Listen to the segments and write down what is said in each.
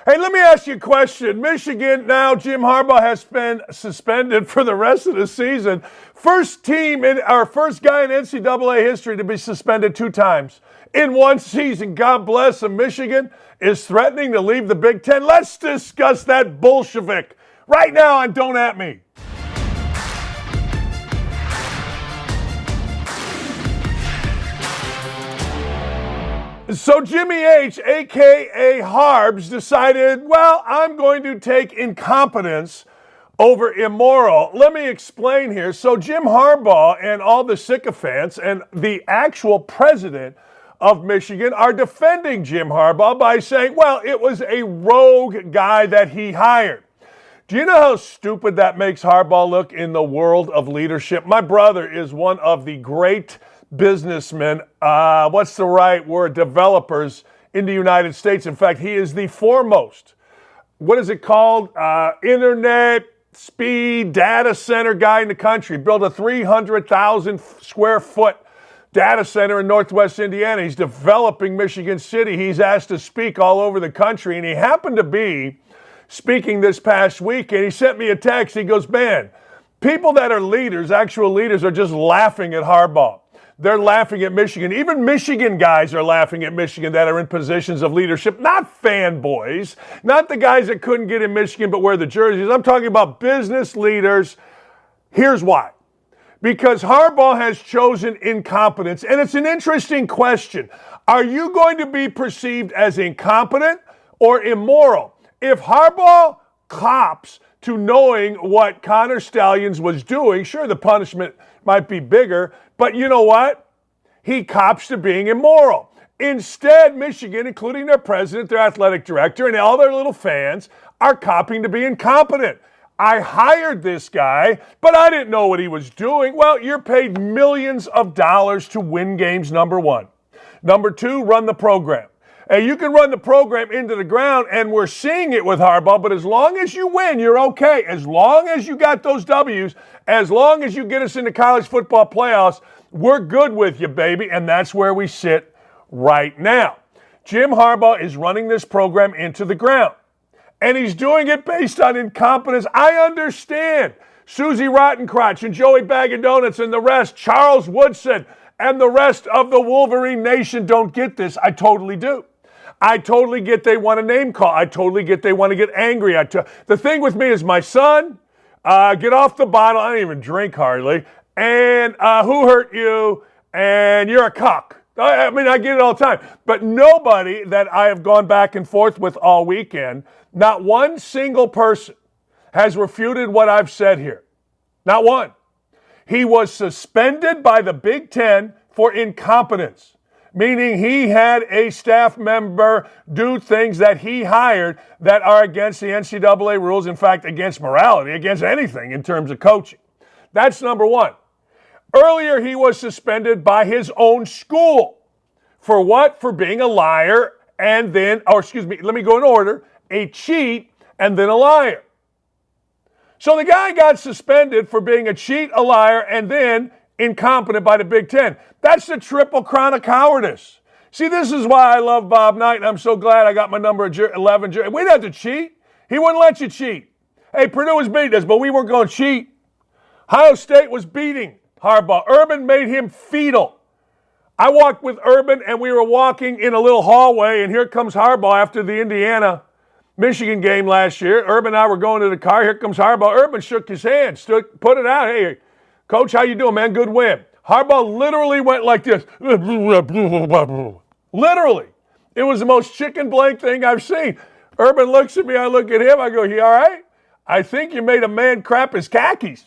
Hey, let me ask you a question. Michigan, now Jim Harbaugh has been suspended for the rest of the season. First guy in NCAA history to be suspended 2 times in one season. God bless him. Michigan is threatening to leave the Big Ten. Let's discuss that Bolshevik right now on Don't At Me. So Jimmy H, a.k.a. Harbs, decided, well, I'm going to take incompetence over immoral. Let me explain here. So Jim Harbaugh and all the sycophants and the actual president of Michigan are defending Jim Harbaugh by saying, well, it was a rogue guy that he hired. Do you know how stupid that makes Harbaugh look in the world of leadership? My brother is one of the great businessmen, what's the right word, developers in the United States. In fact, he is the foremost, what is it called, internet speed data center guy in the country. Built a 300,000 square foot data center in Northwest Indiana. He's developing Michigan City. He's asked to speak all over the country, and he happened to be speaking this past week, and he sent me a text. He goes, man, people that are leaders, actual leaders, are just laughing at Harbaugh. They're laughing at Michigan. Even Michigan guys are laughing at Michigan that are in positions of leadership. Not fanboys, not the guys that couldn't get in Michigan but wear the jerseys. I'm talking about business leaders. Here's why. Because Harbaugh has chosen incompetence, and it's an interesting question. Are you going to be perceived as incompetent or immoral? If Harbaugh cops to knowing what Connor Stalions was doing, sure, the punishment might be bigger, but you know what? He cops to being immoral. Instead, Michigan, including their president, their athletic director, and all their little fans, are copying to be incompetent. I hired this guy, but I didn't know what he was doing. Well, you're paid millions of dollars to win games, number one. Number two, run the program. Hey, you can run the program into the ground, and we're seeing it with Harbaugh, but as long as you win, you're okay. As long as you got those W's, as long as you get us into college football playoffs, we're good with you, baby, and that's where we sit right now. Jim Harbaugh is running this program into the ground, and he's doing it based on incompetence. I understand Susie Rottencrotch and Joey Bag of Donuts and the rest, Charles Woodson and the rest of the Wolverine Nation don't get this. I totally do. I totally get they want a name call. I totally get they want to get angry. The thing with me is my son, get off the bottle. I don't even drink hardly. And who hurt you? And you're a cuck. I mean, I get it all the time. But nobody that I have gone back and forth with all weekend, not one single person has refuted what I've said here. Not one. He was suspended by the Big Ten for incompetence. Meaning he had a staff member do things that he hired that are against the NCAA rules, in fact, against morality, against anything in terms of coaching. That's number one. Earlier, he was suspended by his own school. For what? For being a liar and then, let me go in order, a cheat and then a liar. So the guy got suspended for being a cheat, a liar, and then incompetent by the Big Ten. That's the triple crown of cowardice. See, this is why I love Bob Knight, and I'm so glad I got my number 11. We didn't have to cheat. He wouldn't let you cheat. Hey, Purdue was beating us, but we weren't going to cheat. Ohio State was beating Harbaugh. Urban made him fetal. I walked with Urban, and we were walking in a little hallway, and here comes Harbaugh after the Indiana-Michigan game last year. Urban and I were going to the car. Here comes Harbaugh. Urban shook his hand, put it out. Hey, Coach, how you doing, man? Good win. Harbaugh literally went like this. Literally. It was the most chicken blank thing I've seen. Urban looks at me. I look at him. I go, you all right? I think you made a man crap his khakis.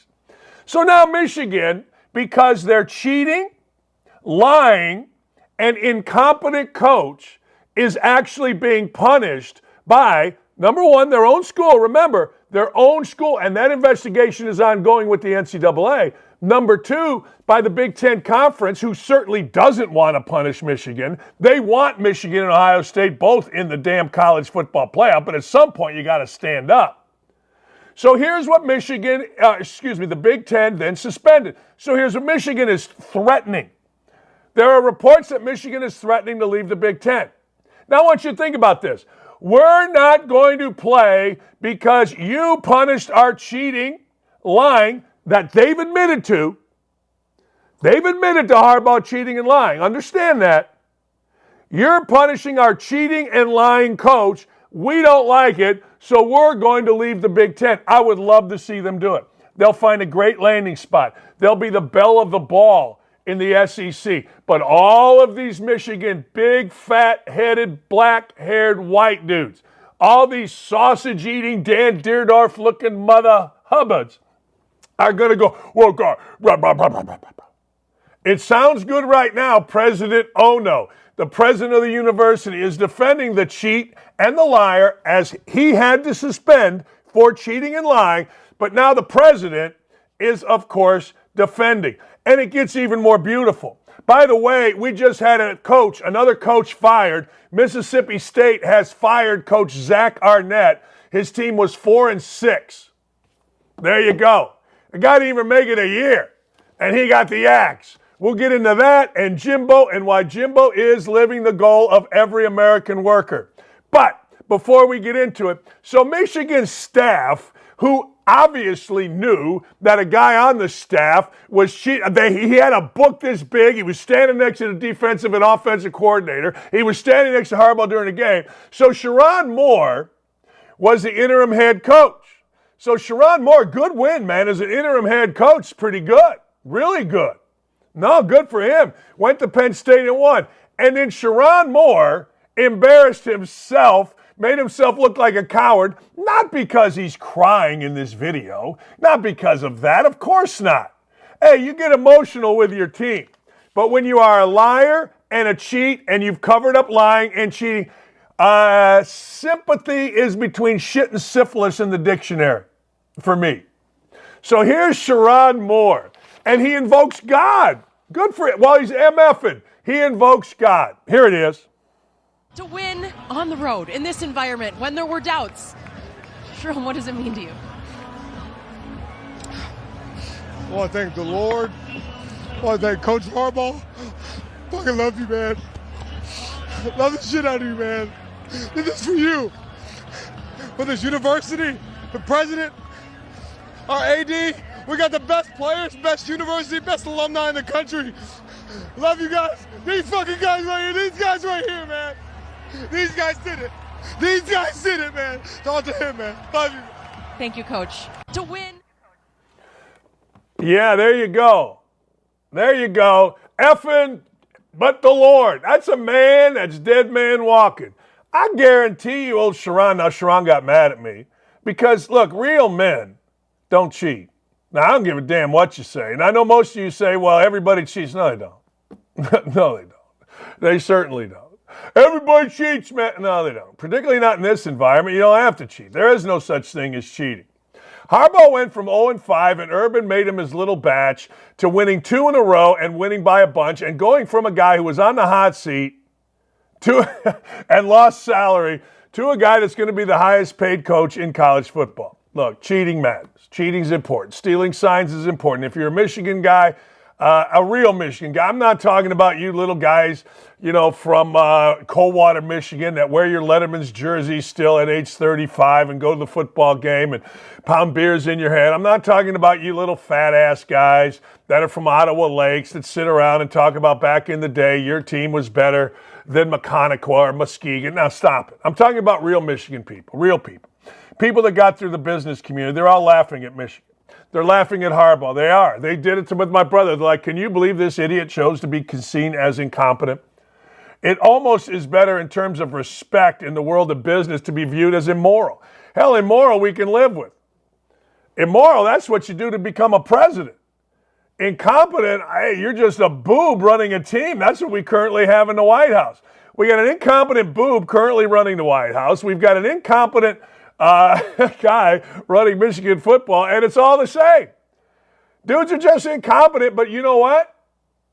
So now Michigan, because they're cheating, lying, and incompetent coach is actually being punished by, number one, their own school. Remember, their own school, and that investigation is ongoing with the NCAA. Number two, by the Big Ten Conference, who certainly doesn't want to punish Michigan. They want Michigan and Ohio State both in the damn college football playoff, but at some point you got to stand up. So here's what the Big Ten then suspended. So here's what Michigan is threatening. There are reports that Michigan is threatening to leave the Big Ten. Now I want you to think about this. we're not going to play because you punished our cheating, lying that they've admitted to. They've admitted to Harbaugh cheating and lying. Understand that. You're punishing our cheating and lying coach. We don't like it, so we're going to leave the Big Ten. I would love to see them do it. They'll find a great landing spot. They'll be the belle of the ball in the SEC. But all of these Michigan big, fat-headed, black-haired white dudes, all these sausage-eating, Dan Deerdorf-looking mother hubbuds are going to go, well, God, blah, blah, blah, blah, blah, blah. It sounds good right now, President Ono, the president of the university, is defending the cheat and the liar as he had to suspend for cheating and lying. But now the president is, of course, defending. And it gets even more beautiful. By the way, we just had another coach fired. Mississippi State has fired Coach Zach Arnett. His team was 4-6. There you go. The guy didn't even make it a year. And he got the axe. We'll get into that and Jimbo and why Jimbo is living the goal of every American worker. But before we get into it, so Michigan's staff, who obviously knew that a guy on the staff was cheating. He had a book this big. He was standing next to the defensive and offensive coordinator. He was standing next to Harbaugh during the game. So Sherrone Moore was the interim head coach. So Sherrone Moore, good win, man, as an interim head coach. Pretty good. Really good. No, good for him. Went to Penn State and won. And then Sherrone Moore embarrassed himself, made himself look like a coward, not because he's crying in this video, not because of that, of course not. Hey, you get emotional with your team. But when you are a liar and a cheat and you've covered up lying and cheating, sympathy is between shit and syphilis in the dictionary for me. So here's Sherrone Moore, and he invokes God. Good for it. While he's MFing, he invokes God. Here it is. To win on the road in this environment when there were doubts. Sherrone, what does it mean to you? I want to thank the Lord. I want to thank Coach Harbaugh. Fucking love you, man. Love the shit out of you, man. This is for you. For this university, the president, our AD, we got the best players, best university, best alumni in the country. Love you guys. These fucking guys right here. These guys right here, man. These guys did it. These guys did it, man. Talk to him, man. Love you. Thank you, Coach. To win. Yeah, there you go. There you go. Effing but the Lord. That's a man that's dead man walking. I guarantee you, old Sherrone, now Sherrone got mad at me because, look, real men don't cheat. Now, I don't give a damn what you say. And I know most of you say, well, everybody cheats. No, they don't. No, they don't. They certainly don't. Everybody cheats, man. No, they don't. Particularly not in this environment. You don't have to cheat. There is no such thing as cheating. Harbaugh went from 0-5, and Urban made him his little batch, to winning 2 in a row and winning by a bunch, and going from a guy who was on the hot seat to and lost salary to a guy that's going to be the highest paid coach in college football. Look, cheating matters. Cheating's important. Stealing signs is important. If you're a Michigan guy, a real Michigan guy, I'm not talking about you little guys, from Coldwater, Michigan, that wear your Letterman's jersey still at age 35 and go to the football game and pound beers in your head. I'm not talking about you little fat-ass guys that are from Ottawa Lakes that sit around and talk about back in the day your team was better than Maconaquah or Muskegon. Now, stop it. I'm talking about real Michigan people, real people. People that got through the business community. They're all laughing at Michigan. They're laughing at Harbaugh. They are. They did it with my brother. They're like, can you believe this idiot chose to be seen as incompetent? It almost is better in terms of respect in the world of business to be viewed as immoral. Hell, immoral we can live with. Immoral, that's what you do to become a president. Incompetent, hey, you're just a boob running a team. That's what we currently have in the White House. We got an incompetent boob currently running the White House. We've got an incompetent guy running Michigan football, and it's all the same. Dudes are just incompetent, but you know what?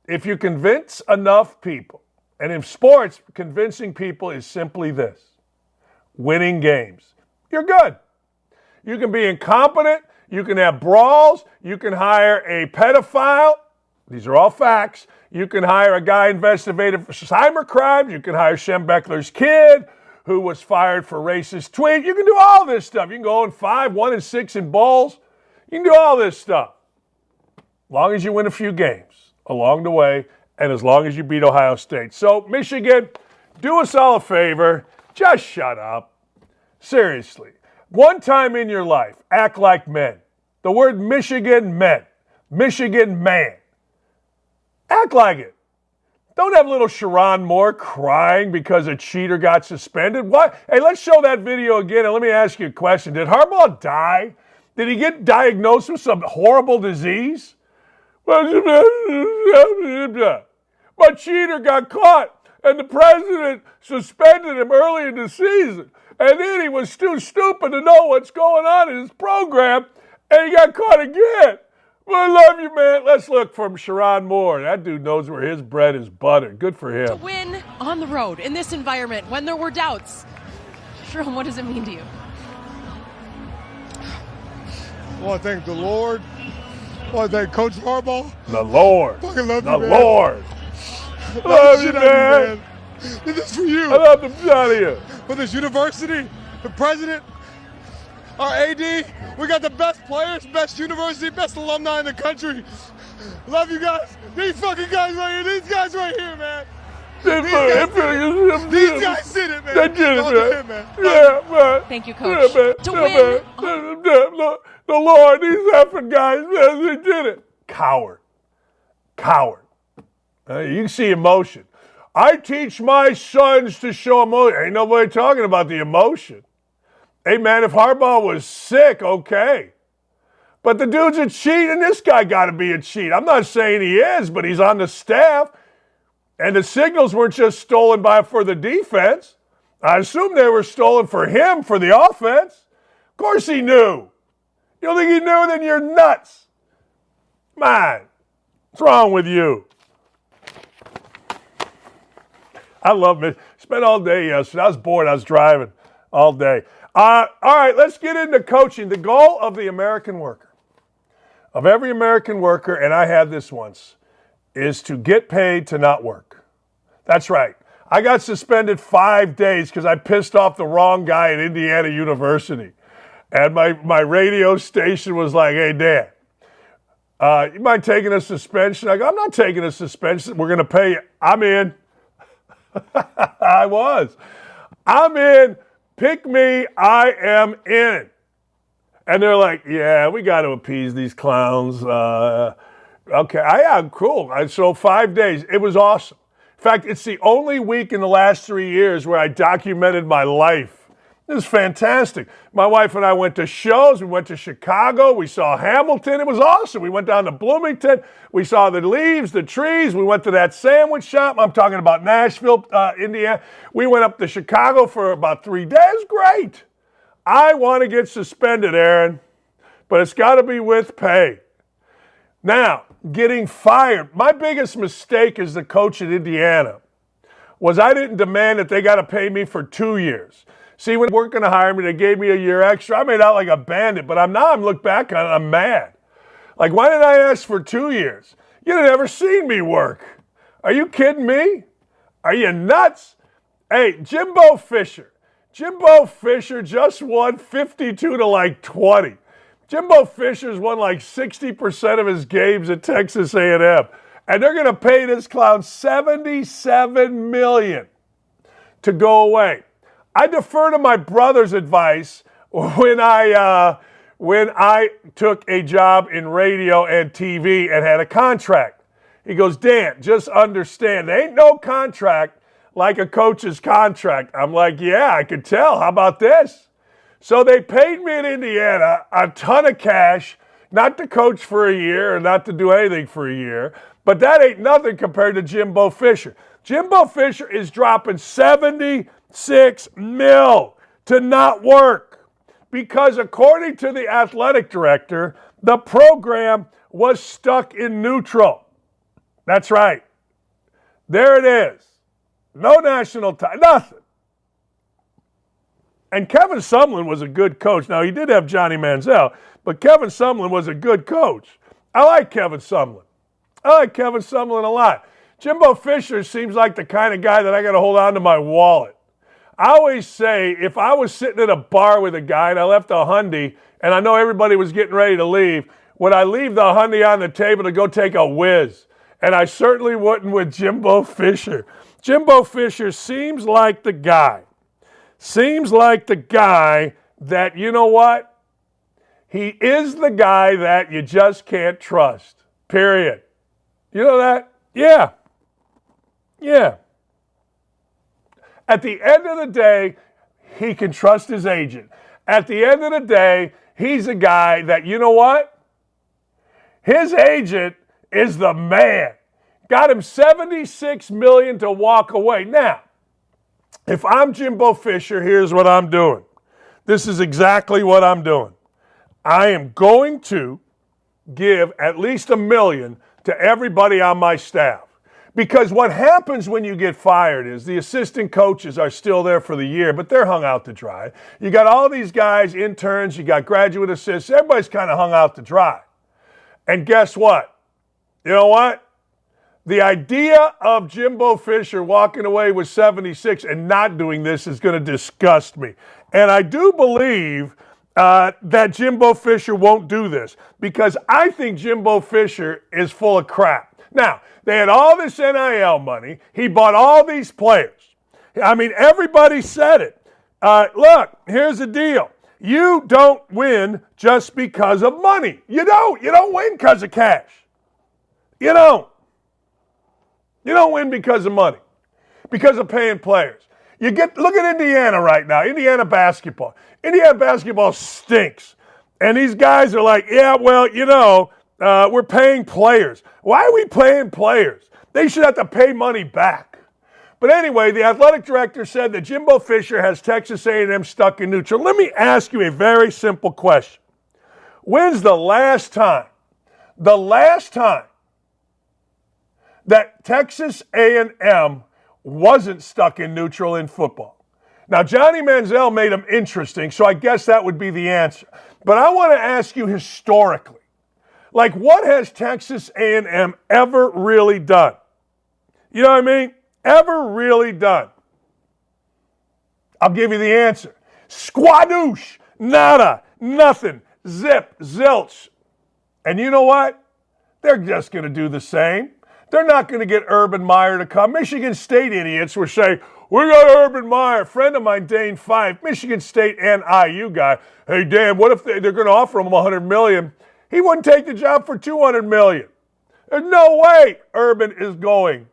If you convince enough people, and in sports, convincing people is simply this: winning games. You're good. You can be incompetent, you can have brawls, you can hire a pedophile. These are all facts. You can hire a guy investigated for cyber crimes, you can hire Shem Beckler's kid, who was fired for racist tweet. You can do all this stuff. You can go 5, 1-6 in bowls. You can do all this stuff. As long as you win a few games along the way, and as long as you beat Ohio State. So, Michigan, do us all a favor. Just shut up. Seriously. One time in your life, act like men. The word Michigan meant Michigan man. Act like it. Don't have little Sharon Moore crying because a cheater got suspended. What? Hey, let's show that video again, and let me ask you a question. Did Harbaugh die? Did he get diagnosed with some horrible disease? My cheater got caught, and the president suspended him early in the season. And then he was too stupid to know what's going on in his program, and he got caught again. Well, I love you, man. Let's look from Sharon Moore. That dude knows where his bread is buttered. Good for him. To win on the road in this environment when there were doubts. Sharon, what does it mean to you? I want to thank the Lord. I want to thank Coach Harbaugh. The Lord. Fucking love the you, man. Lord. Love you, man. This is for you. I love the shot of you. For this university, the president, our AD, we got the best players, best university, best alumni in the country. Love you guys. These fucking guys right here. These guys right here, man. These guys did it, man. They did it, man. Yeah, man. Thank you, Coach. Yeah, man. To Yeah, win. man. The Lord, these effing guys, man, they did it. Coward. You can see emotion. I teach my sons to show emotion. Ain't nobody talking about the emotion. Hey, man, if Harbaugh was sick, okay. But the dude's a cheat, and this guy got to be a cheat. I'm not saying he is, but he's on the staff. And the signals weren't just stolen for the defense. I assume they were stolen for him, for the offense. Of course he knew. You don't think he knew? Then you're nuts. Man, what's wrong with you? I love it. Spent all day yesterday. I was bored. I was driving all day. All right, let's get into coaching. The goal of the American worker, of every American worker, and I had this once, is to get paid to not work. That's right. I got suspended 5 days because I pissed off the wrong guy at Indiana University. And my radio station was like, hey, Dan, you mind taking a suspension? I go, I'm not taking a suspension. We're going to pay you. I'm in. I'm in. Pick me. I am in. And they're like, yeah, we got to appease these clowns. Okay, I'm cool. So 5 days. It was awesome. In fact, it's the only week in the last 3 years where I documented my life. It was fantastic. My wife and I went to shows. We went to Chicago. We saw Hamilton. It was awesome. We went down to Bloomington. We saw the leaves, the trees. We went to that sandwich shop. I'm talking about Nashville, Indiana. We went up to Chicago for about 3 days. Great. I want to get suspended, Aaron, but it's got to be with pay. Now, getting fired. My biggest mistake as the coach at Indiana was I didn't demand that they got to pay me for 2 years. See, when they weren't going to hire me, they gave me a year extra. I made out like a bandit, but I'm look back on it, I'm mad. Like, why did I ask for 2 years? You'd have never seen me work. Are you kidding me? Are you nuts? Hey, Jimbo Fisher. Jimbo Fisher just won 52 to like 20. Jimbo Fisher's won like 60% of his games at Texas A&M. And they're going to pay this clown $77 million to go away. I defer to my brother's advice when I took a job in radio and TV and had a contract. He goes, Dan, just understand, there ain't no contract like a coach's contract. I'm like, yeah, I could tell. How about this? So they paid me in Indiana a ton of cash, not to coach for a year and not to do anything for a year, but that ain't nothing compared to Jimbo Fisher. Jimbo Fisher is dropping $76 million to not work because according to the athletic director, the program was stuck in neutral. That's right. There it is. No national title, nothing. And Kevin Sumlin was a good coach. Now, he did have Johnny Manziel, but Kevin Sumlin was a good coach. I like Kevin Sumlin. a lot. Jimbo Fisher seems like the kind of guy that I got to hold on to my wallet. I always say, if I was sitting at a bar with a guy and I left a hundy and I know everybody was getting ready to leave, would I leave the hundy on the table to go take a whiz? And I certainly wouldn't with Jimbo Fisher. Jimbo Fisher seems like the guy. That, you know what? He is the guy that you just can't trust. Period. You know that? Yeah. At the end of the day, he can trust his agent. At the end of the day, he's a guy that, you know what? His agent is the man. Got him $76 million to walk away. Now, if I'm Jimbo Fisher, here's what I'm doing. This is exactly what I'm doing. I am going to give at least $1 million to everybody on my staff. Because what happens when you get fired is the assistant coaches are still there for the year, but they're hung out to dry. You got all these guys, interns, you got graduate assistants, everybody's kind of hung out to dry. And guess what? You know what? The idea of Jimbo Fisher walking away with 76 and not doing this is going to disgust me. And I do believe that Jimbo Fisher won't do this because I think Jimbo Fisher is full of crap. Now, they had all this NIL money. He bought all these players. I mean, everybody said it. Look, here's the deal. You don't win just because of money. You don't. You don't win because of cash. You don't. You don't win because of money, because of paying players. Look at Indiana right now, Indiana basketball. Indiana basketball stinks. And these guys are like, yeah, well, we're paying players. Why are we paying players? They should have to pay money back. But anyway, the athletic director said that Jimbo Fisher has Texas A&M stuck in neutral. Let me ask you a very simple question. When's the last time that Texas A&M wasn't stuck in neutral in football? Now, Johnny Manziel made them interesting, so I guess that would be the answer. But I want to ask you historically, like, what has Texas A&M ever really done? You know what I mean? Ever really done? I'll give you the answer. Squadoosh, nada, nothing, zip, zilch. And you know what? They're just going to do the same. They're not going to get Urban Meyer to come. Michigan State idiots were saying, we got Urban Meyer. A friend of mine, Dane Fife, Michigan State and IU guy. Hey, Dan, what if they're going to offer him $100 million? He wouldn't take the job for $200 million. There's no way Urban is going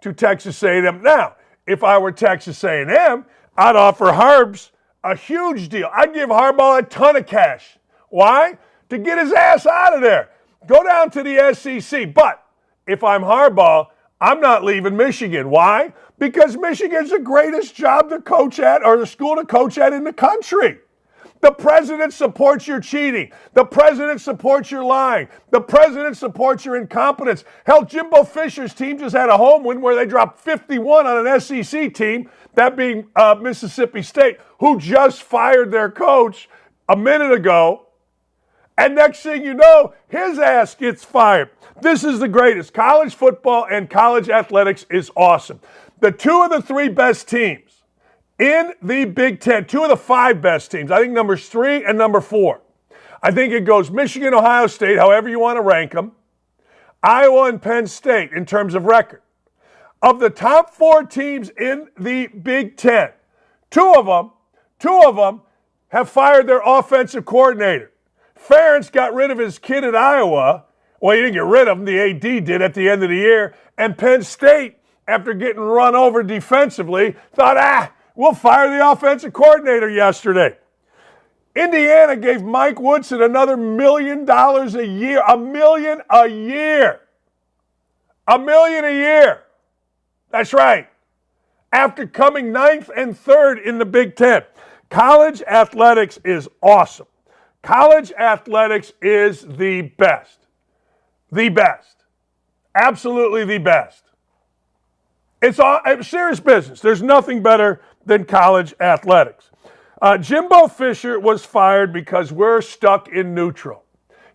to Texas A&M. Now, if I were Texas A&M, I'd offer Harbs a huge deal. I'd give Harbaugh a ton of cash. Why? To get his ass out of there. Go down to the SEC. But if I'm Harbaugh, I'm not leaving Michigan. Why? Because Michigan's the greatest job to coach at, or the school to coach at in the country. The president supports your cheating. The president supports your lying. The president supports your incompetence. Hell, Jimbo Fisher's team just had a home win where they dropped 51 on an SEC team, that being Mississippi State, who just fired their coach a minute ago. And next thing you know, his ass gets fired. This is the greatest. College football and college athletics is awesome. The two of the three best teams in the Big Ten, two of the five best teams, I think numbers 3 and number 4. I think it goes Michigan, Ohio State, however you want to rank them, Iowa and Penn State in terms of record. Of the top 4 teams in the Big Ten, two of them have fired their offensive coordinator. Ferentz got rid of his kid at Iowa. Well, he didn't get rid of him. The AD did at the end of the year. And Penn State, after getting run over defensively, thought, we'll fire the offensive coordinator yesterday. Indiana gave Mike Woodson another $1 million a year. $1 million a year. $1 million a year. That's right. After coming 9th and 3rd in the Big Ten. College athletics is awesome. College athletics is the best. The best. Absolutely the best. It's serious business. There's nothing better than college athletics. Jimbo Fisher was fired because we're stuck in neutral.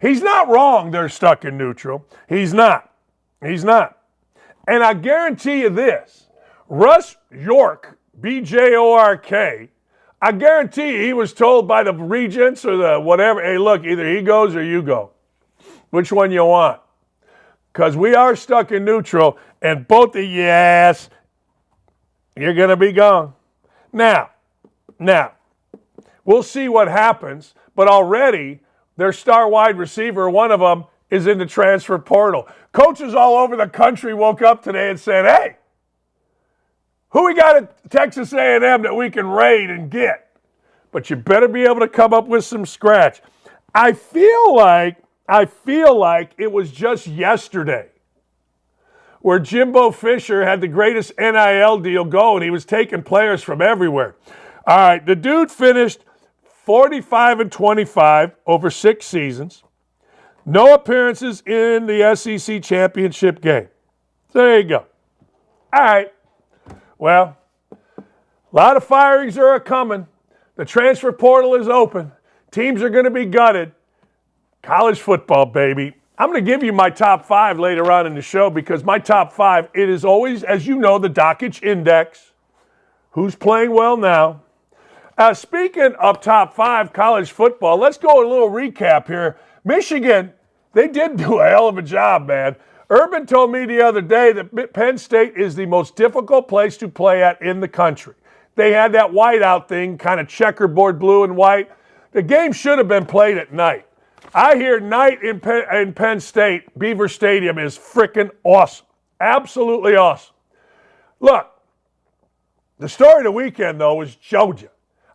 He's not wrong they're stuck in neutral. He's not. He's not. And I guarantee you this, Russ York BJORK. I guarantee he was told by the regents or the whatever, hey, look, either he goes or you go. Which one you want? Because we are stuck in neutral, and both of yes, you're going to be gone. Now, we'll see what happens, but already their star wide receiver, one of them, is in the transfer portal. Coaches all over the country woke up today and said, hey, who we got at Texas A&M that we can raid and get? But you better be able to come up with some scratch. I feel like it was just yesterday where Jimbo Fisher had the greatest NIL deal going. He was taking players from everywhere. All right, the dude finished 45-25 over 6 seasons. No appearances in the SEC championship game. So there you go. All right. Well, a lot of firings are coming. The transfer portal is open. Teams are going to be gutted. College football, baby. I'm going to give you my top 5 later on in the show because my top 5, it is always, as you know, the Dakich Index. Who's playing well now? Speaking of top 5 college football, let's go a little recap here. Michigan, they did do a hell of a job, man. Urban told me the other day that Penn State is the most difficult place to play at in the country. They had that whiteout thing, kind of checkerboard blue and white. The game should have been played at night. I hear night in Penn State, Beaver Stadium, is freaking awesome. Absolutely awesome. Look, the story of the weekend, though, was Georgia.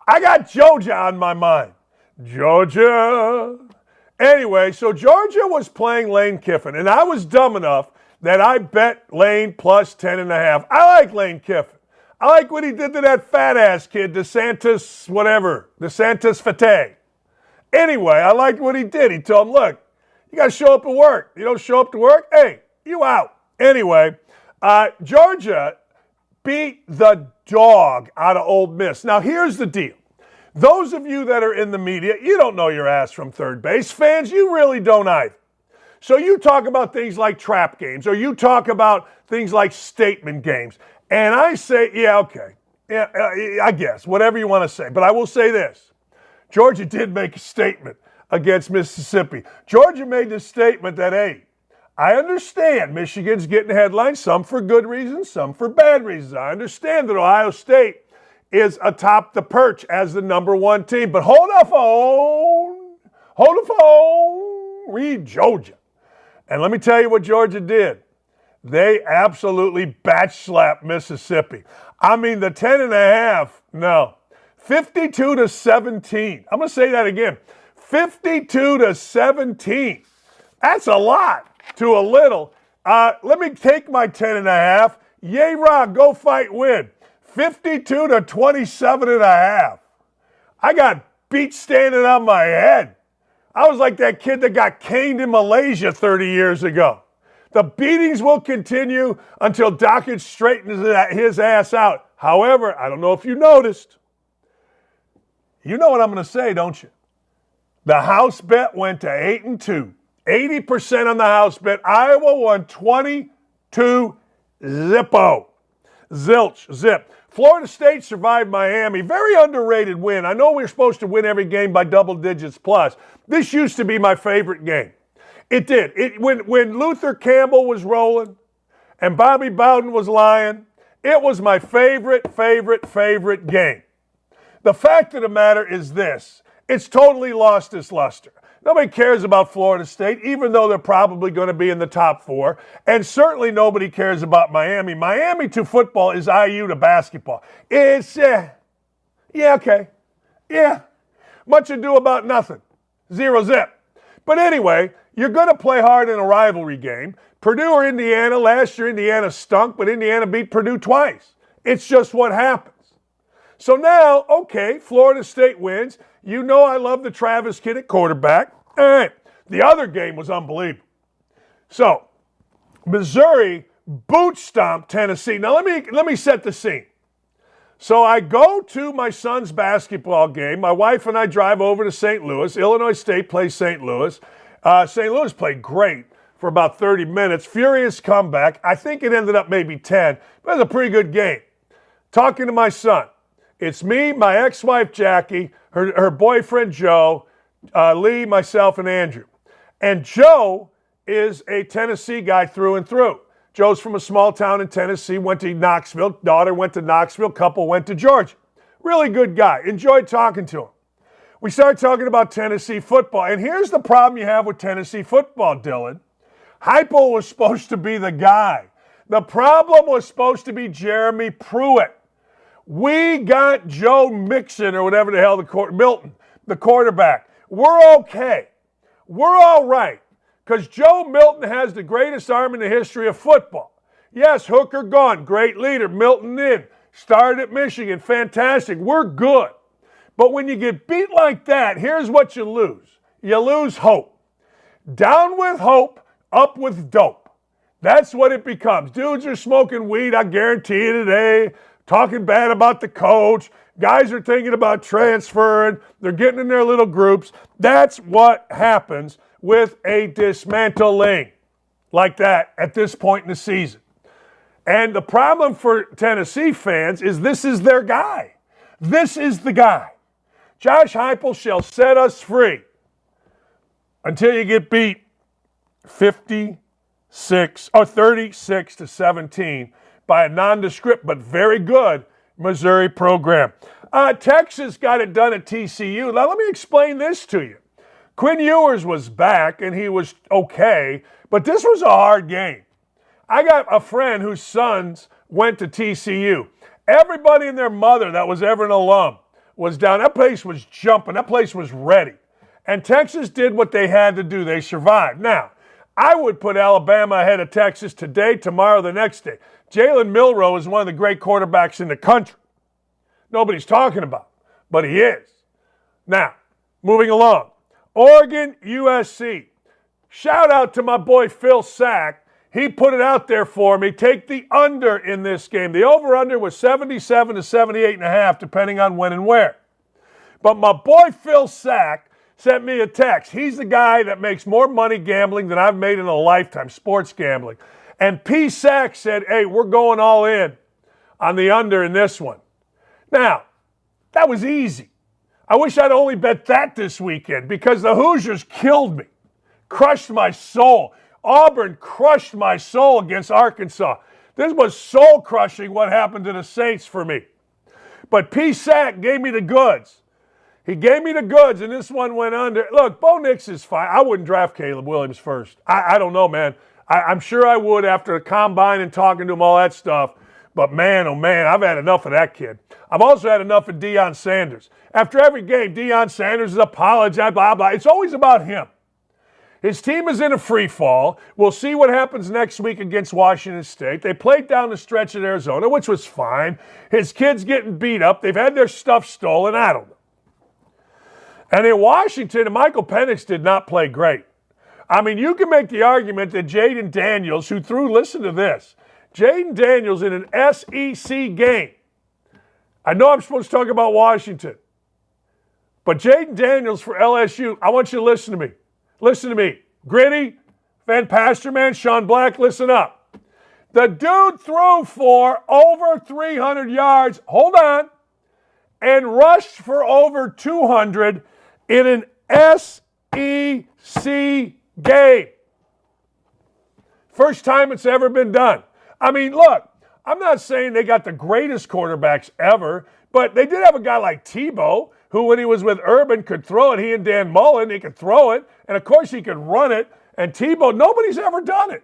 I got Georgia on my mind. Georgia. Anyway, so Georgia was playing Lane Kiffin, and I was dumb enough that I bet Lane plus 10.5. I like Lane Kiffin. I like what he did to that fat-ass kid, DeSantis Fete. Anyway, I liked what he did. He told him, look, you got to show up at work. You don't show up to work, hey, you out. Anyway, Georgia beat the dog out of Ole Miss. Now, here's the deal. Those of you that are in the media, you don't know your ass from third base. Fans, you really don't either. So you talk about things like trap games, or you talk about things like statement games. And I say, yeah, okay. Yeah, I guess, whatever you want to say. But I will say this. Georgia did make a statement against Mississippi. Georgia made the statement that, hey, I understand Michigan's getting headlines, some for good reasons, some for bad reasons. I understand that Ohio State is atop the perch as the number 1 team. But hold the phone, read Georgia. And let me tell you what Georgia did. They absolutely batch-slapped Mississippi. I mean, the 10.5, no. 52-17. I'm going to say that again. 52-17. That's a lot to a little. Let me take my 10.5. Yay, Rob, go fight, win. 52-27.5. I got beat standing on my head. I was like that kid that got caned in Malaysia 30 years ago. The beatings will continue until Dakich straightens his ass out. However, I don't know if you noticed. You know what I'm going to say, don't you? The house bet went to 8-2. 80% on the house bet. Iowa won 22 zippo. Zip. Florida State survived Miami. Very underrated win. I know we're supposed to win every game by double digits plus. This used to be my favorite game. It did. When Luther Campbell was rolling and Bobby Bowden was lying, it was my favorite game. The fact of the matter is this. It's totally lost its luster. Nobody cares about Florida State, even though they're probably going to be in the top 4. And certainly nobody cares about Miami. Miami to football is IU to basketball. It's, okay. Yeah. Much ado about nothing. 0 zip. But anyway, you're going to play hard in a rivalry game. Purdue or Indiana, last year Indiana stunk, but Indiana beat Purdue twice. It's just what happens. So now, okay, Florida State wins. You know I love the Travis kid at quarterback. All right. The other game was unbelievable. So, Missouri boot stomped Tennessee. Now, let me set the scene. So I go to my son's basketball game. My wife and I drive over to St. Louis. Illinois State plays St. Louis. St. Louis played great for about 30 minutes. Furious comeback. I think it ended up maybe 10, but it was a pretty good game. talking to my son. It's me, my ex-wife Jackie, her boyfriend Joe, Lee, myself, and Andrew. And Joe is a Tennessee guy through and through. Joe's from a small town in Tennessee, went to Knoxville. Daughter went to Knoxville, couple went to Georgia. Really good guy. Enjoyed talking to him. We started talking about Tennessee football. And here's the problem you have with Tennessee football, Dylan. Heupel was supposed to be the guy. The problem was supposed to be Jeremy Pruitt. We got Joe Mixon, or whatever the hell, Milton, the quarterback. We're okay. We're all right. Because Joe Milton has the greatest arm in the history of football. Yes, Hooker gone, great leader. Milton in, started at Michigan, fantastic. We're good. But when you get beat like that, here's what you lose. You lose hope. Down with hope, up with dope. That's what it becomes. Dudes are smoking weed, I guarantee you today, talking bad about the coach. Guys are thinking about transferring. They're getting in their little groups. That's what happens with a dismantling like that at this point in the season. And the problem for Tennessee fans is this is their guy. This is the guy. Josh Heupel shall set us free until you get beat 36 to 17 by a nondescript but very good Missouri program. Texas got it done at TCU. Now let me explain this to you. Quinn Ewers was back and he was okay, but this was a hard game. I got a friend whose sons went to TCU. Everybody and their mother that was ever an alum was down. That place was jumping. That place was ready. And Texas did what they had to do. They survived. Now, I would put Alabama ahead of Texas today, tomorrow, the next day. Jalen Milroe is one of the great quarterbacks in the country. Nobody's talking about him, but he is. Now, moving along. Oregon, USC. Shout out to my boy Phil Sack. He put it out there for me. Take the under in this game. The over-under was 77 to 78.5, depending on when and where. But my boy Phil Sack sent me a text. He's the guy that makes more money gambling than I've made in a lifetime, sports gambling. And P. Sack said, hey, we're going all in on the under in this one. Now, that was easy. I wish I'd only bet that this weekend because the Hoosiers killed me, crushed my soul. Auburn crushed my soul against Arkansas. This was soul-crushing what happened to the Saints for me. But P. Sack gave me the goods. He gave me the goods, and this one went under. Look, Bo Nix is fine. I wouldn't draft Caleb Williams first. I don't know, man. I'm sure I would after the combine and talking to him, all that stuff. But man, oh man, I've had enough of that kid. I've also had enough of Deion Sanders. After every game, Deion Sanders is apologizing, blah, blah. It's always about him. His team is in a free fall. We'll see what happens next week against Washington State. They played down the stretch at Arizona, which was fine. His kids getting beat up. They've had their stuff stolen. I don't know. And in Washington, Michael Penix did not play great. I mean, you can make the argument that Jaden Daniels, who threw, listen to this, Jaden Daniels in an SEC game. I know I'm supposed to talk about Washington, but Jaden Daniels for LSU, I want you to listen to me. Listen to me. Gritty, Van Pasterman, Sean Black, listen up. The dude threw for over 300 yards, hold on, and rushed for over 200 in an SEC game. First time it's ever been done. I mean, look, I'm not saying they got the greatest quarterbacks ever, but they did have a guy like Tebow, who when he was with Urban could throw it. He and Dan Mullen, he could throw it. And of course he could run it. And Tebow, nobody's ever done it.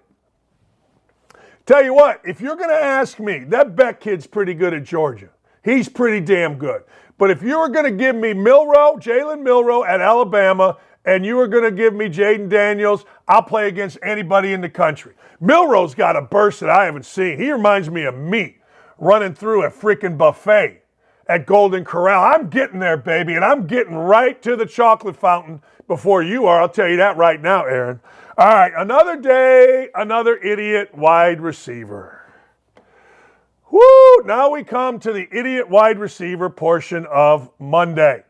Tell you what, if you're going to ask me, that Beck kid's pretty good at Georgia. He's pretty damn good. But if you were going to give me Jalen Milroe at Alabama, and you were going to give me Jaden Daniels, I'll play against anybody in the country. Milroe's got a burst that I haven't seen. He reminds me of me running through a freaking buffet at Golden Corral. I'm getting there, baby, and I'm getting right to the chocolate fountain before you are. I'll tell you that right now, Aaron. All right, another day, another idiot wide receiver. Woo! Now we come to the idiot wide receiver portion of Monday.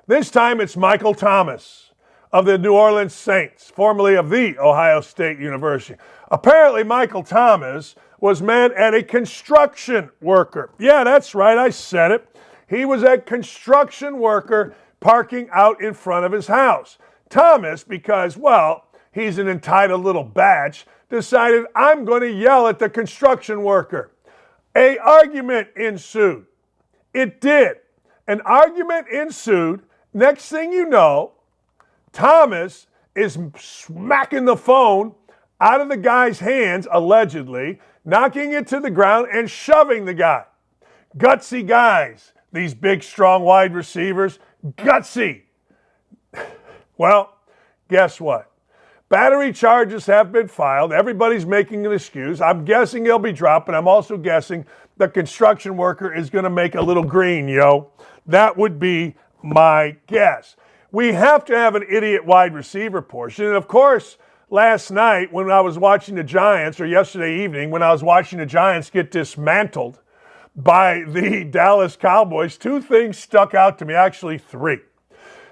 This time it's Michael Thomas of the New Orleans Saints, formerly of the Ohio State University. Apparently, Michael Thomas was mad at a construction worker. Yeah, that's right, I said it. He was a construction worker parking out in front of his house. Thomas, because, well, he's an entitled little batch, decided, I'm going to yell at the construction worker. An argument ensued. It did. An argument ensued. Next thing you know, Thomas is smacking the phone out of the guy's hands, allegedly, knocking it to the ground and shoving the guy. Gutsy guys, these big, strong wide receivers, gutsy. Well, guess what? Battery charges have been filed. Everybody's making an excuse. I'm guessing he'll be dropped, but I'm also guessing the construction worker is going to make a little green, yo. That would be my guess. We have to have an idiot wide receiver portion. And, of course, last night when I was watching the Giants, or yesterday evening when I was watching the Giants get dismantled by the Dallas Cowboys, two things stuck out to me, actually three.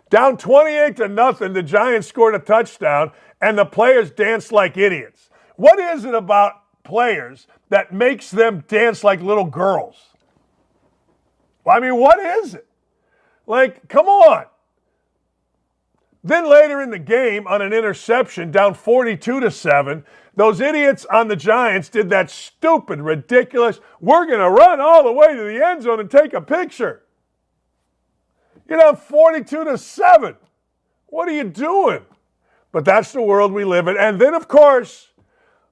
Down 28-0, the Giants scored a touchdown, and the players danced like idiots. What is it about players that makes them dance like little girls? I mean, what is it? Like, come on. Then later in the game, on an interception, down 42-7, those idiots on the Giants did that stupid, ridiculous, we're going to run all the way to the end zone and take a picture. You're down 42-7. What are you doing? But that's the world we live in. And then, of course,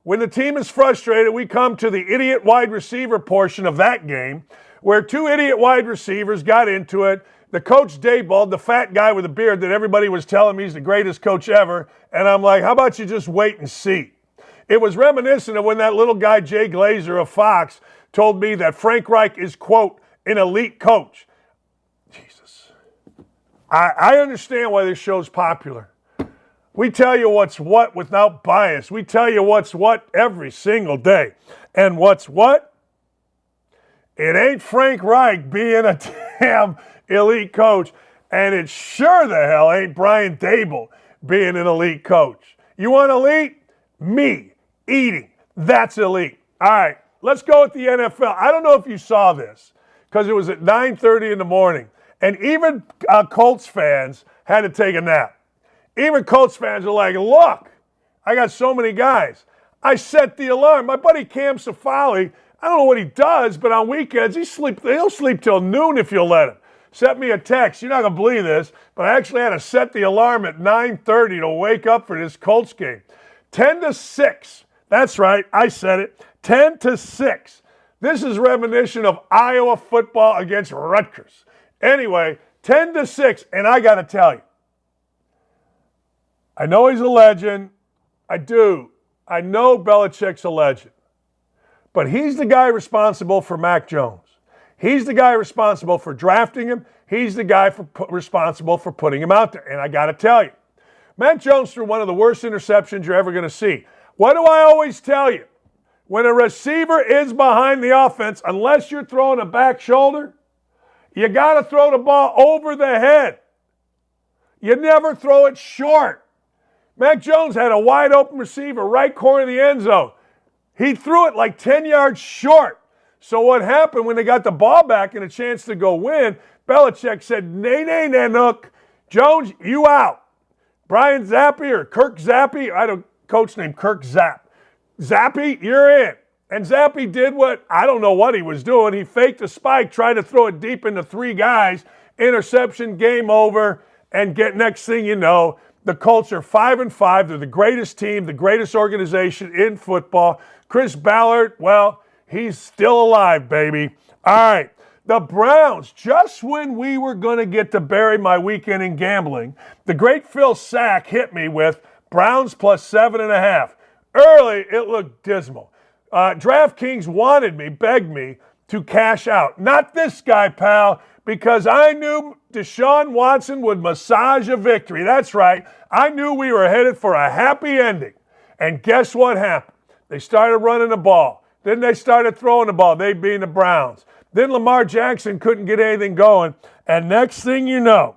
when the team is frustrated, we come to the idiot wide receiver portion of that game, where two idiot wide receivers got into it. The coach Daboll, the fat guy with a beard that everybody was telling me he's the greatest coach ever, and I'm like, how about you just wait and see? It was reminiscent of when that little guy, Jay Glazer of Fox, told me that Frank Reich is, quote, an elite coach. Jesus. I understand why this show's popular. We tell you what's what without bias. We tell you what's what every single day. And what's what? It ain't Frank Reich being a damn elite coach. And it sure the hell ain't Brian Daboll being an elite coach. You want elite? Me. Eating. That's elite. All right, let's go with the NFL. I don't know if you saw this because it was at 9:30 in the morning. And even Colts fans had to take a nap. Even Colts fans are like, look, I got so many guys. I set the alarm. My buddy Cam Safali, I don't know what he does, but on weekends, he'll sleep till noon if you'll let him. Sent me a text. You're not going to believe this, but I actually had to set the alarm at 9:30 to wake up for this Colts game. 10-6. That's right. I said it. 10-6. This is reminiscent of Iowa football against Rutgers. Anyway, 10-6, and I got to tell you, I know he's a legend. I do. I know Belichick's a legend. But he's the guy responsible for Mac Jones. He's the guy responsible for drafting him. He's the guy responsible for putting him out there. And I got to tell you, Mac Jones threw one of the worst interceptions you're ever going to see. What do I always tell you? When a receiver is behind the offense, unless you're throwing a back shoulder, you got to throw the ball over the head. You never throw it short. Mac Jones had a wide open receiver, right corner of the end zone. He threw it like 10 yards short. So what happened when they got the ball back and a chance to go win, Belichick said, nay, Nanook, Jones, you out. Brian Zappi or Kirk Zappi, I had a coach named Kirk Zapp. Zappi, you're in. And Zappi did what, I don't know what he was doing. He faked a spike, tried to throw it deep into three guys. Interception, game over. And next thing you know, the Colts are 5-5. They're the greatest team, the greatest organization in football. Chris Ballard, well, he's still alive, baby. All right. The Browns, just when we were going to get to bury my weekend in gambling, the great Phil Sack hit me with Browns plus 7.5. Early, it looked dismal. DraftKings wanted me, begged me to cash out. Not this guy, pal, because I knew Deshaun Watson would massage a victory. That's right. I knew we were headed for a happy ending. And guess what happened? They started running the ball. Then they started throwing the ball, they being the Browns. Then Lamar Jackson couldn't get anything going. And next thing you know,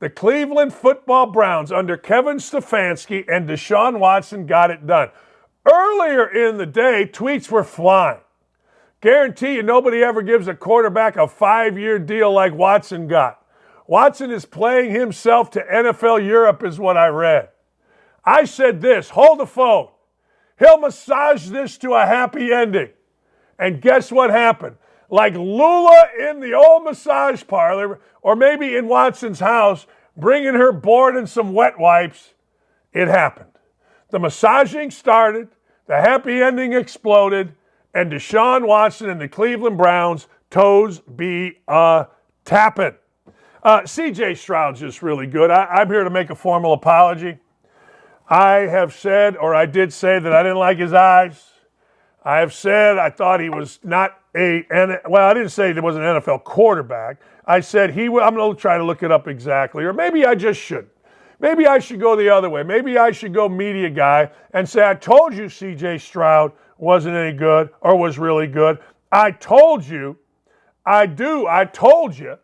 The Cleveland football Browns under Kevin Stefanski and Deshaun Watson got it done. Earlier in the day, tweets were flying. Guarantee you nobody ever gives a quarterback a 5-year deal like Watson got. Watson is playing himself to NFL Europe is what I read. I said this, hold the phone. He'll massage this to a happy ending. And guess what happened? Like Lula in the old massage parlor, or maybe in Watson's house, bringing her board and some wet wipes, it happened. The massaging started, the happy ending exploded, and Deshaun Watson and the Cleveland Browns toes be tapping. C.J. Stroud's just really good. I'm here to make a formal apology. I have said, or I did say, that I didn't like his eyes. I have said I thought he was not I didn't say he was an NFL quarterback. I said I'm going to try to look it up exactly, or maybe I just shouldn't. Maybe I should go the other way. Maybe I should go media guy and say, I told you C.J. Stroud wasn't any good or was really good. I told you. I told you.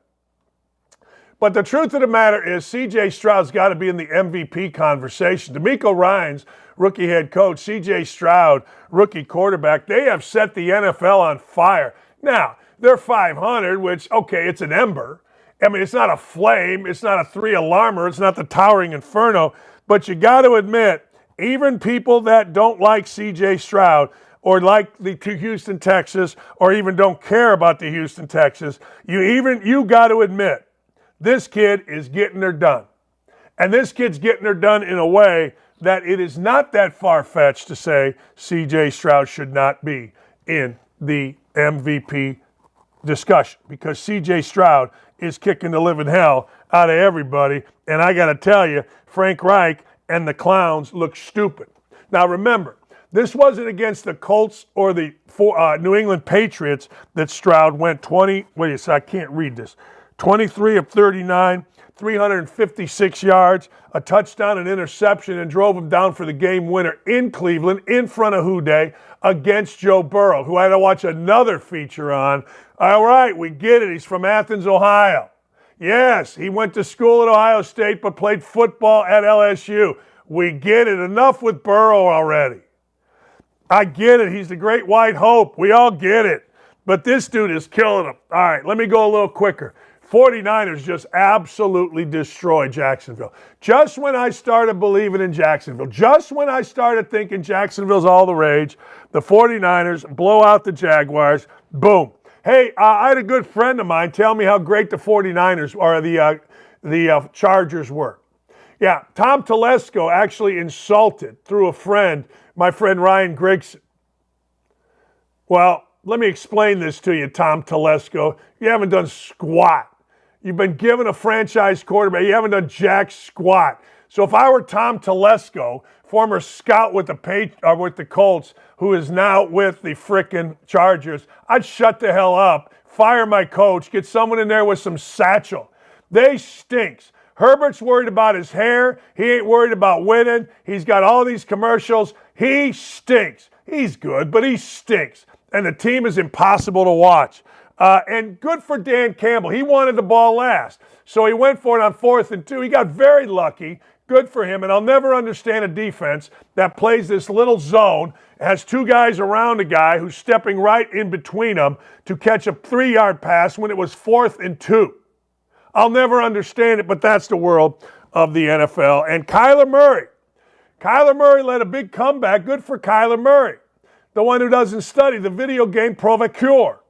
But the truth of the matter is C.J. Stroud's got to be in the MVP conversation. DeMeco Ryans, rookie head coach, C.J. Stroud, rookie quarterback, they have set the NFL on fire. Now, they're 500, which, okay, it's an ember. I mean, it's not a flame. It's not a 3-alarmer. It's not the towering inferno. But you got to admit, even people that don't like C.J. Stroud or like the Houston Texans or even don't care about the Houston Texans, you got to admit, this kid is getting her done. And this kid's getting her done in a way that it is not that far-fetched to say C.J. Stroud should not be in the MVP discussion, because C.J. Stroud is kicking the living hell out of everybody. And I got to tell you, Frank Reich and the clowns look stupid. Now remember, this wasn't against the Colts or the New England Patriots that Stroud went 23 of 39, 356 yards, a touchdown, an interception, and drove him down for the game winner in Cleveland in front of Houday against Joe Burrow, who I had to watch another feature on. All right, we get it. He's from Athens, Ohio. Yes, he went to school at Ohio State but played football at LSU. We get it. Enough with Burrow already. I get it. He's the great white hope. We all get it. But this dude is killing him. All right, let me go a little quicker. 49ers just absolutely destroyed Jacksonville. Just when I started believing in Jacksonville, just when I started thinking Jacksonville's all the rage, the 49ers blow out the Jaguars. Boom. Hey, I had a good friend of mine tell me how great the 49ers or the Chargers were. Yeah, Tom Telesco actually insulted through a friend, my friend Ryan Grigson. Well, let me explain this to you, Tom Telesco. You haven't done squat. You've been given a franchise quarterback. You haven't done jack squat. So if I were Tom Telesco, former scout with the Colts, who is now with the frickin' Chargers, I'd shut the hell up, fire my coach, get someone in there with some satchel. They stinks. Herbert's worried about his hair. He ain't worried about winning. He's got all these commercials. He stinks. He's good, but he stinks. And the team is impossible to watch. And good for Dan Campbell. He wanted the ball last. So he went for it on 4th and 2. He got very lucky. Good for him. And I'll never understand a defense that plays this little zone, has 2 guys around a guy who's stepping right in between them to catch a 3-yard pass when it was 4th and 2. I'll never understand it, but that's the world of the NFL. And Kyler Murray led a big comeback. Good for Kyler Murray, the one who doesn't study the video game Provocure.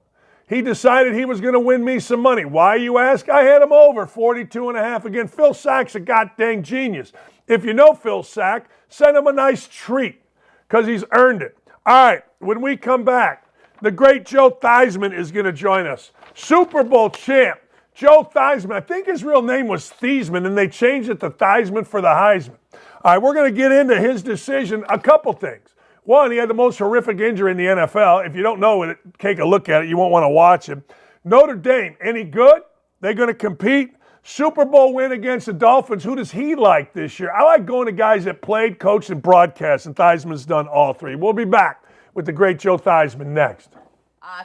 He decided he was going to win me some money. Why, you ask? I had him over 42.5 again. Phil Sack's a goddamn genius. If you know Phil Sack, send him a nice treat because he's earned it. All right, when we come back, the great Joe Theismann is going to join us. Super Bowl champ, Joe Theismann. I think his real name was Theismann, and they changed it to Theismann for the Heisman. All right, we're going to get into his decision, a couple things. One, he had the most horrific injury in the NFL. If you don't know it, take a look at it. You won't want to watch him. Notre Dame, any good? They're going to compete. Super Bowl win against the Dolphins. Who does he like this year? I like going to guys that played, coached, and broadcast, and Theismann's done all 3. We'll be back with the great Joe Theismann next.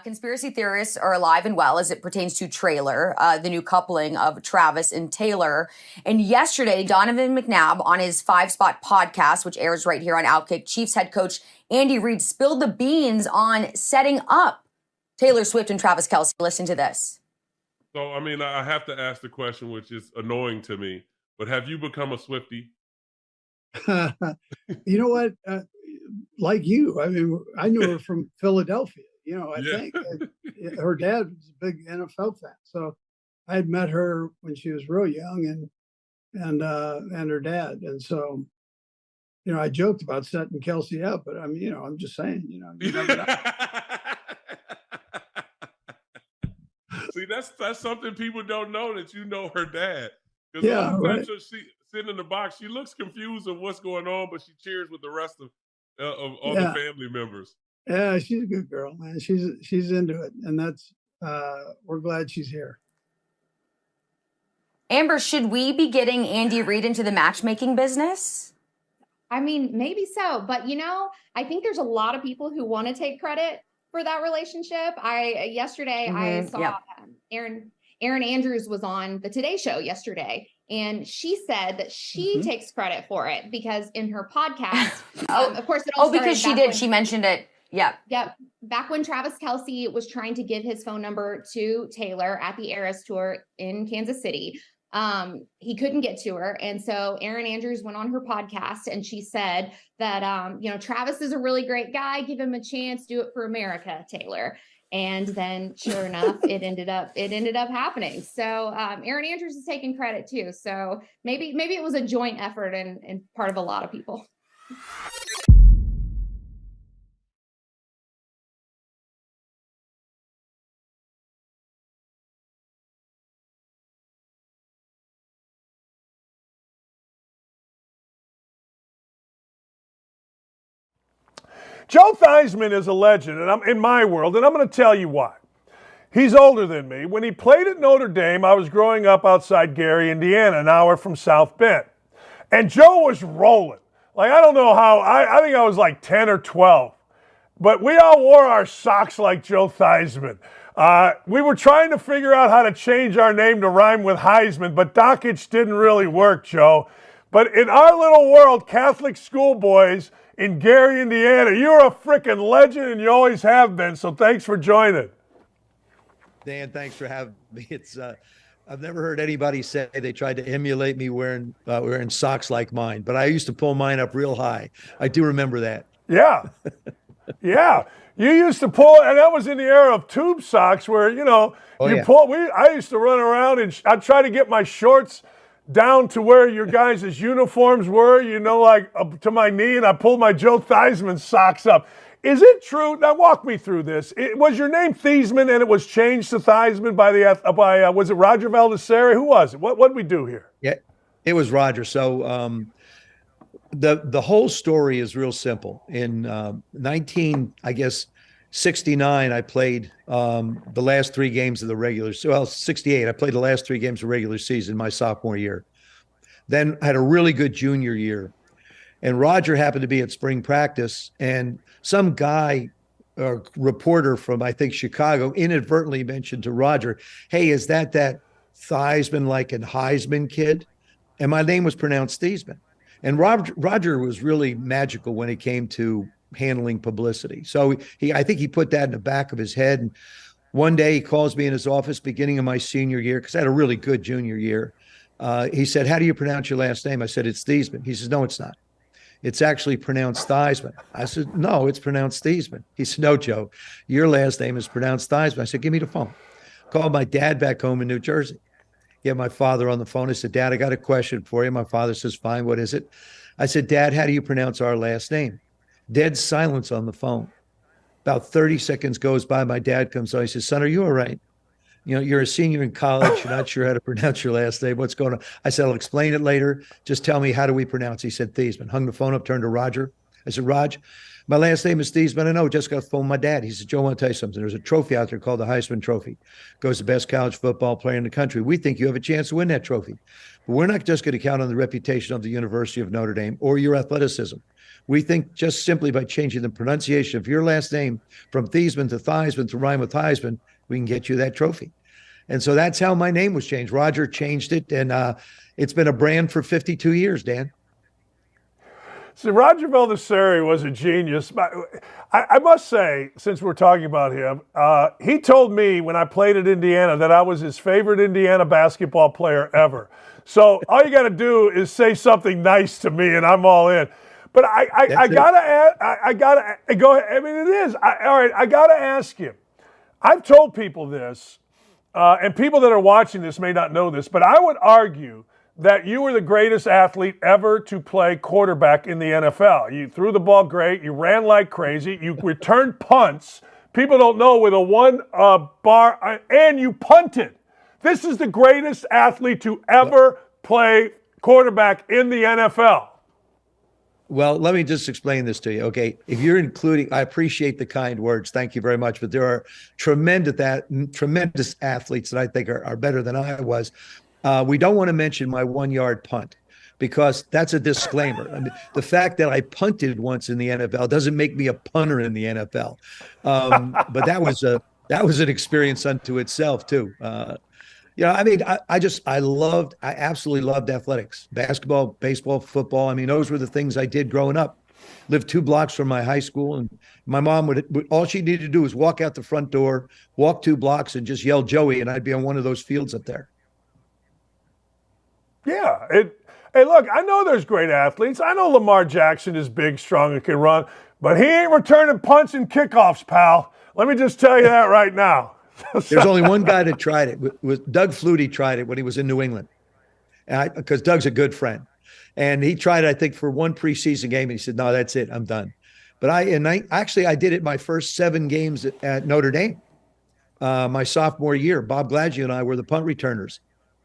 Conspiracy theorists are alive and well as it pertains to Trailer, the new coupling of Travis and Taylor. And yesterday, Donovan McNabb on his 5-Spot podcast, which airs right here on OutKick, Chiefs head coach Andy Reid spilled the beans on setting up Taylor Swift and Travis Kelce. Listen to this. So, I mean, I have to ask the question, which is annoying to me, but have you become a Swiftie? You know what? Like you, I mean, I knew her from Philadelphia. I think her dad was a big NFL fan. So I had met her when she was real young and her dad. And so, I joked about setting Kelce up, but I mean, I'm just saying, you never know. See, that's something people don't know, that you know her dad. Because a lot of times she sitting in the box, she looks confused of what's going on, but she cheers with the rest of all the family members. Yeah, she's a good girl, man. She's into it, and that's we're glad she's here. Amber, should we be getting Andy Reid into the matchmaking business? I mean, maybe so, but I think there's a lot of people who want to take credit for that relationship. Yesterday I saw Erin Andrews was on the Today Show yesterday, and she said that she takes credit for it because in her podcast, of course, it all because she did. She mentioned it. Yeah. Yep. Back when Travis Kelce was trying to give his phone number to Taylor at the Eras Tour in Kansas City, he couldn't get to her. And so Erin Andrews went on her podcast and she said that, Travis is a really great guy. Give him a chance. Do it for America, Taylor. And then sure enough, it ended up happening. So Erin Andrews is taking credit too. So maybe it was a joint effort and part of a lot of people. Joe Theismann is a legend and I'm in my world, and I'm going to tell you why. He's older than me. When he played at Notre Dame, I was growing up outside Gary, Indiana, an hour from South Bend. And Joe was rolling. Like, I don't know how, I think I was like 10 or 12. But we all wore our socks like Joe Theismann. We were trying to figure out how to change our name to rhyme with Heisman, but Dakich didn't really work, Joe. But in our little world, Catholic schoolboys in Gary, Indiana, you're a freaking legend, and you always have been. So thanks for joining. Dan, thanks for having me. It's I've never heard anybody say they tried to emulate me wearing socks like mine, but I used to pull mine up real high. I do remember that. Yeah. Yeah. You used to pull, and that was in the era of tube socks where, I used to run around and I'd try to get my shorts down to where your guys' uniforms were, like up to my knee, and I pulled my Joe Theismann socks up. Is it true? Now walk me through this. Was your name Theismann and it was changed to Theismann by was it Roger Valdesari? Who was it? What did we do here? Yeah, it was Roger. So the whole story is real simple. In 1969, I played the last 3 games of the regular. Well, 68, I played the last 3 games of regular season my sophomore year. Then I had a really good junior year. And Roger happened to be at spring practice, and some guy, a reporter from, I think, Chicago, inadvertently mentioned to Roger, hey, is that Theismann like an Heisman kid? And my name was pronounced Theismann. And Roger was really magical when it came to handling publicity. So I think he put that in the back of his head. And one day he calls me in his office, beginning of my senior year, because I had a really good junior year. He said, how do you pronounce your last name? I said, it's Theismann. He says, no, it's not. It's actually pronounced Theismann. I said, no, it's pronounced Theismann. He said, no, Joe, your last name is pronounced Theismann. I said, give me the phone. Called my dad back home in New Jersey. Get my father on the phone. I said, Dad, I got a question for you. My father says, fine, what is it? I said, Dad, how do you pronounce our last name? Dead silence on the phone. About 30 seconds goes by. My dad comes on. He says, son, are you all right? You're a senior in college. You're not sure how to pronounce your last name. What's going on? I said, I'll explain it later. Just tell me, how do we pronounce it? He said, Theismann. Hung the phone up, turned to Roger. I said, Raj, my last name is Theismann. I know, just got to phone my dad. He said, Joe, I want to tell you something. There's a trophy out there called the Heisman Trophy. Goes to the best college football player in the country. We think you have a chance to win that trophy. But we're not just going to count on the reputation of the University of Notre Dame or your athleticism. We think just simply by changing the pronunciation of your last name from Theismann to Theismann to rhyme with Heisman, we can get you that trophy. And so that's how my name was changed. Roger changed it, and it's been a brand for 52 years, Dan. See, Roger Baldessari was a genius. I must say, since we're talking about him, he told me when I played at Indiana that I was his favorite Indiana basketball player ever. So all you got to do is say something nice to me, and I'm all in. But I gotta go ahead. I mean, it is. All right, I gotta ask you. I've told people this, and people that are watching this may not know this, but I would argue that you were the greatest athlete ever to play quarterback in the NFL. You threw the ball great. You ran like crazy. You returned punts. People don't know with a one bar, and you punted. This is the greatest athlete to ever play quarterback in the NFL. Well, let me just explain this to you. Okay. If you're including, I appreciate the kind words. Thank you very much. But there are tremendous athletes that I think are better than I was. We don't want to mention my 1 yard punt because that's a disclaimer. I mean, the fact that I punted once in the NFL doesn't make me a punter in the NFL. But that was an experience unto itself too. I mean, I absolutely loved athletics, basketball, baseball, football. I mean, those were the things I did growing up. Lived 2 blocks from my high school, and my mom would all she needed to do was walk out the front door, walk 2 blocks, and just yell Joey, and I'd be on one of those fields up there. Yeah. Hey, look, I know there's great athletes. I know Lamar Jackson is big, strong, and can run, but he ain't returning punts and kickoffs, pal. Let me just tell you that right now. There's only one guy that tried it. Was Doug Flutie tried it when he was in New England, because Doug's a good friend, and he tried it, I think, for one preseason game, and he said, "No, that's it, I'm done." But I did it my first 7 games at Notre Dame, my sophomore year. Bob Gladue and I were the punt returners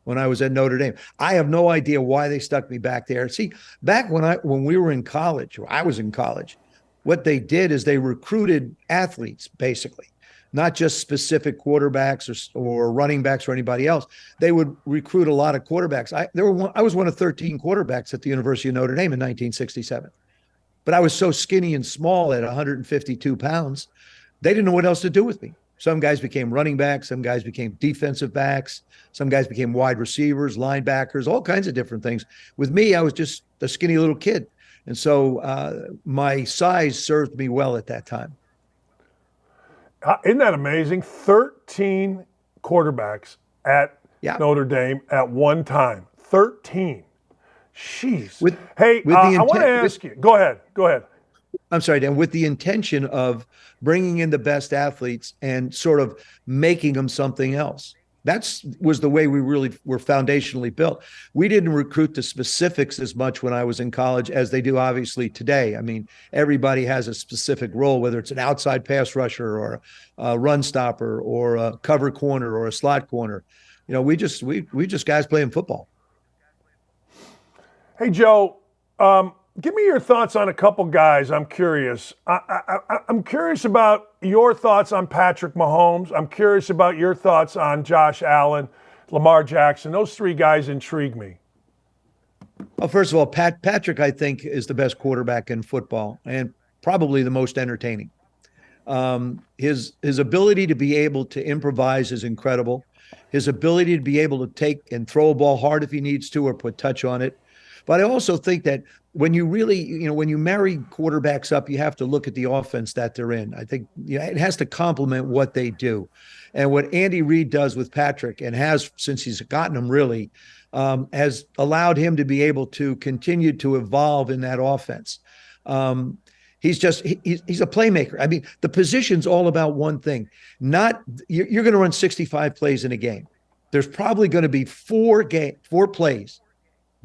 when I was at Notre Dame. I have no idea why they stuck me back there. See, back when we were in college, or I was in college, what they did is they recruited athletes, basically. Not just specific quarterbacks or running backs or anybody else. They would recruit a lot of quarterbacks. I was one of 13 quarterbacks at the University of Notre Dame in 1967. But I was so skinny and small at 152 pounds, they didn't know what else to do with me. Some guys became running backs. Some guys became defensive backs. Some guys became wide receivers, linebackers, all kinds of different things. With me, I was just a skinny little kid. And so my size served me well at that time. Isn't that amazing? 13 quarterbacks at Notre Dame at one time. 13. Jeez. I want to ask you. Go ahead. I'm sorry, Dan. With the intention of bringing in the best athletes and sort of making them something else. That was the way we really were foundationally built. We didn't recruit the specifics as much when I was in college as they do obviously today. I mean, everybody has a specific role, whether it's an outside pass rusher or a run stopper or a cover corner or a slot corner. You know, we just guys playing football. Hey, Joe, give me your thoughts on a couple guys. I'm curious. I'm curious about your thoughts on Patrick Mahomes. I'm curious about your thoughts on Josh Allen, Lamar Jackson. Those 3 guys intrigue me. Well, first of all, Patrick, I think, is the best quarterback in football and probably the most entertaining. His ability to be able to improvise is incredible. His ability to be able to take and throw a ball hard if he needs to or put touch on it. But I also think that when you really, when you marry quarterbacks up, you have to look at the offense that they're in. I think it has to complement what they do. And what Andy Reid does with Patrick, and has since he's gotten him really, has allowed him to be able to continue to evolve in that offense. He's a playmaker. I mean, the position's all about one thing. You're going to run 65 plays in a game. There's probably going to be 4 plays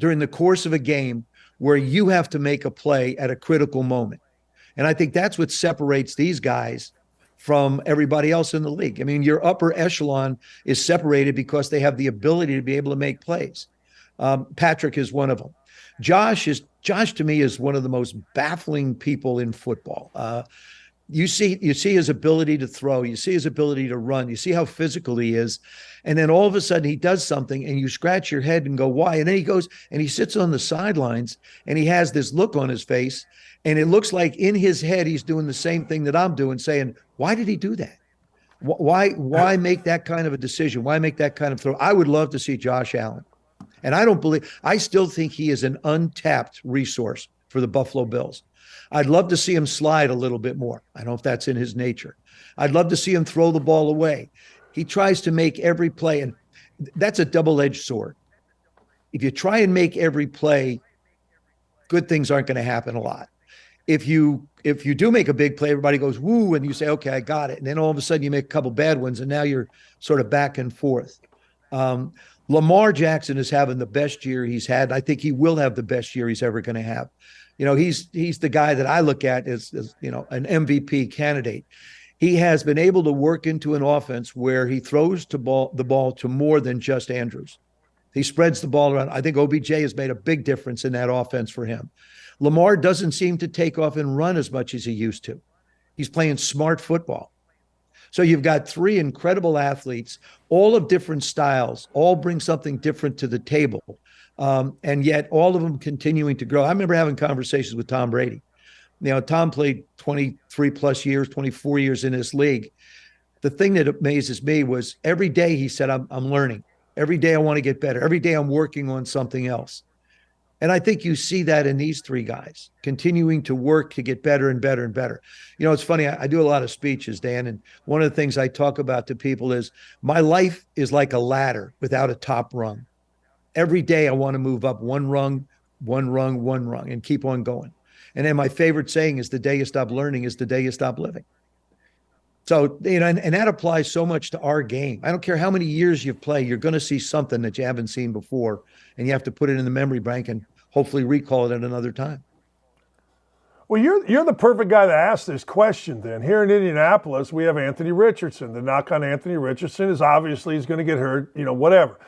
during the course of a game where you have to make a play at a critical moment. And I think that's what separates these guys from everybody else in the league. I mean, your upper echelon is separated because they have the ability to be able to make plays. Patrick is one of them. Josh to me is one of the most baffling people in football. You see his ability to throw, you see his ability to run, you see how physical he is. And then all of a sudden he does something and you scratch your head and go, why? And then he goes and he sits on the sidelines and he has this look on his face. And it looks like in his head, he's doing the same thing that I'm doing, saying, why did he do that? Why make that kind of a decision? Why make that kind of throw? I would love to see Josh Allen. And I still think he is an untapped resource for the Buffalo Bills. I'd love to see him slide a little bit more. I don't know if that's in his nature. I'd love to see him throw the ball away. He tries to make every play, and that's a double-edged sword. If you try and make every play, good things aren't going to happen a lot. If you do make a big play, everybody goes, woo, and you say, okay, I got it. And then all of a sudden you make a couple bad ones, and now you're sort of back and forth. Lamar Jackson is having the best year he's had. I think he will have the best year he's ever going to have. He's the guy that I look at as an MVP candidate. He has been able to work into an offense where he throws the ball to more than just Andrews. He spreads the ball around. I think OBJ has made a big difference in that offense for him. Lamar doesn't seem to take off and run as much as he used to. He's playing smart football. So you've got three incredible athletes, all of different styles, all bring something different to the table. And yet all of them continuing to grow. I remember having conversations with Tom Brady. Tom played 23 plus years, 24 years in this league. The thing that amazes me was every day he said, I'm learning. Every day I want to get better. Every day I'm working on something else. And I think you see that in these three guys continuing to work to get better and better and better. It's funny. I do a lot of speeches, Dan, and one of the things I talk about to people is my life is like a ladder without a top rung. Every day I want to move up one rung, and keep on going. And then my favorite saying is the day you stop learning is the day you stop living. So, and that applies so much to our game. I don't care how many years you play, you're going to see something that you haven't seen before, and you have to put it in the memory bank and hopefully recall it at another time. Well, you're the perfect guy to ask this question then. Here in Indianapolis, we have Anthony Richardson. The knock on Anthony Richardson is obviously he's going to get hurt, whatever.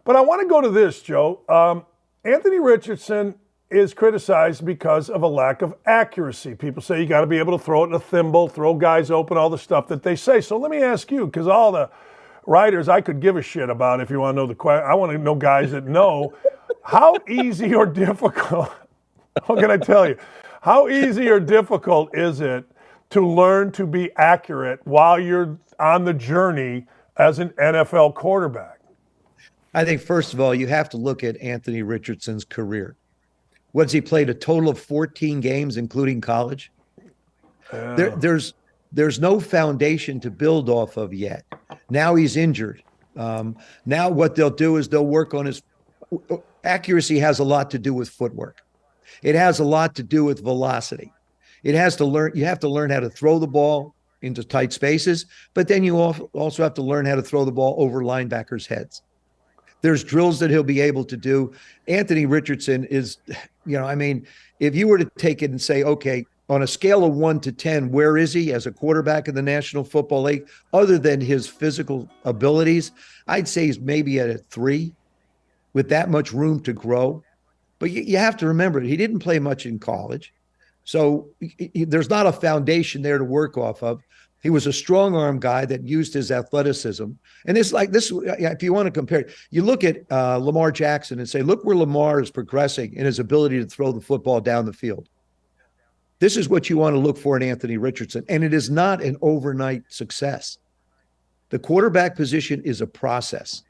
But I want to go to this, Joe. Anthony Richardson is criticized because of a lack of accuracy. People say you got to be able to throw it in a thimble, throw guys open, all the stuff that they say. So let me ask you, because all the writers I could give a shit about, if you want to know the question, I want to know guys that know how easy or difficult, what can I tell you? How easy or difficult is it to learn to be accurate while you're on the journey as an NFL quarterback? I think, first of all, you have to look at Anthony Richardson's career. What's he played? A total of 14 games, including college. There's no foundation to build off of yet. Now he's injured. Now what they'll do is they'll work on his accuracy. Has a lot to do with footwork. It has a lot to do with velocity. You have to learn how to throw the ball into tight spaces, but then you also have to learn how to throw the ball over linebackers' heads. There's drills that he'll be able to do. Anthony Richardson is, if you were to take it and say, okay, on a scale of 1 to 10, where is he as a quarterback in the National Football League? Other than his physical abilities, I'd say he's maybe at a 3 with that much room to grow. But you have to remember, he didn't play much in college. So there's not a foundation there to work off of. He was a strong arm guy that used his athleticism. And it's like this, if you want to compare it, you look at Lamar Jackson and say, look where Lamar is progressing in his ability to throw the football down the field. This is what you want to look for in Anthony Richardson. And it is not an overnight success. The quarterback position is a process.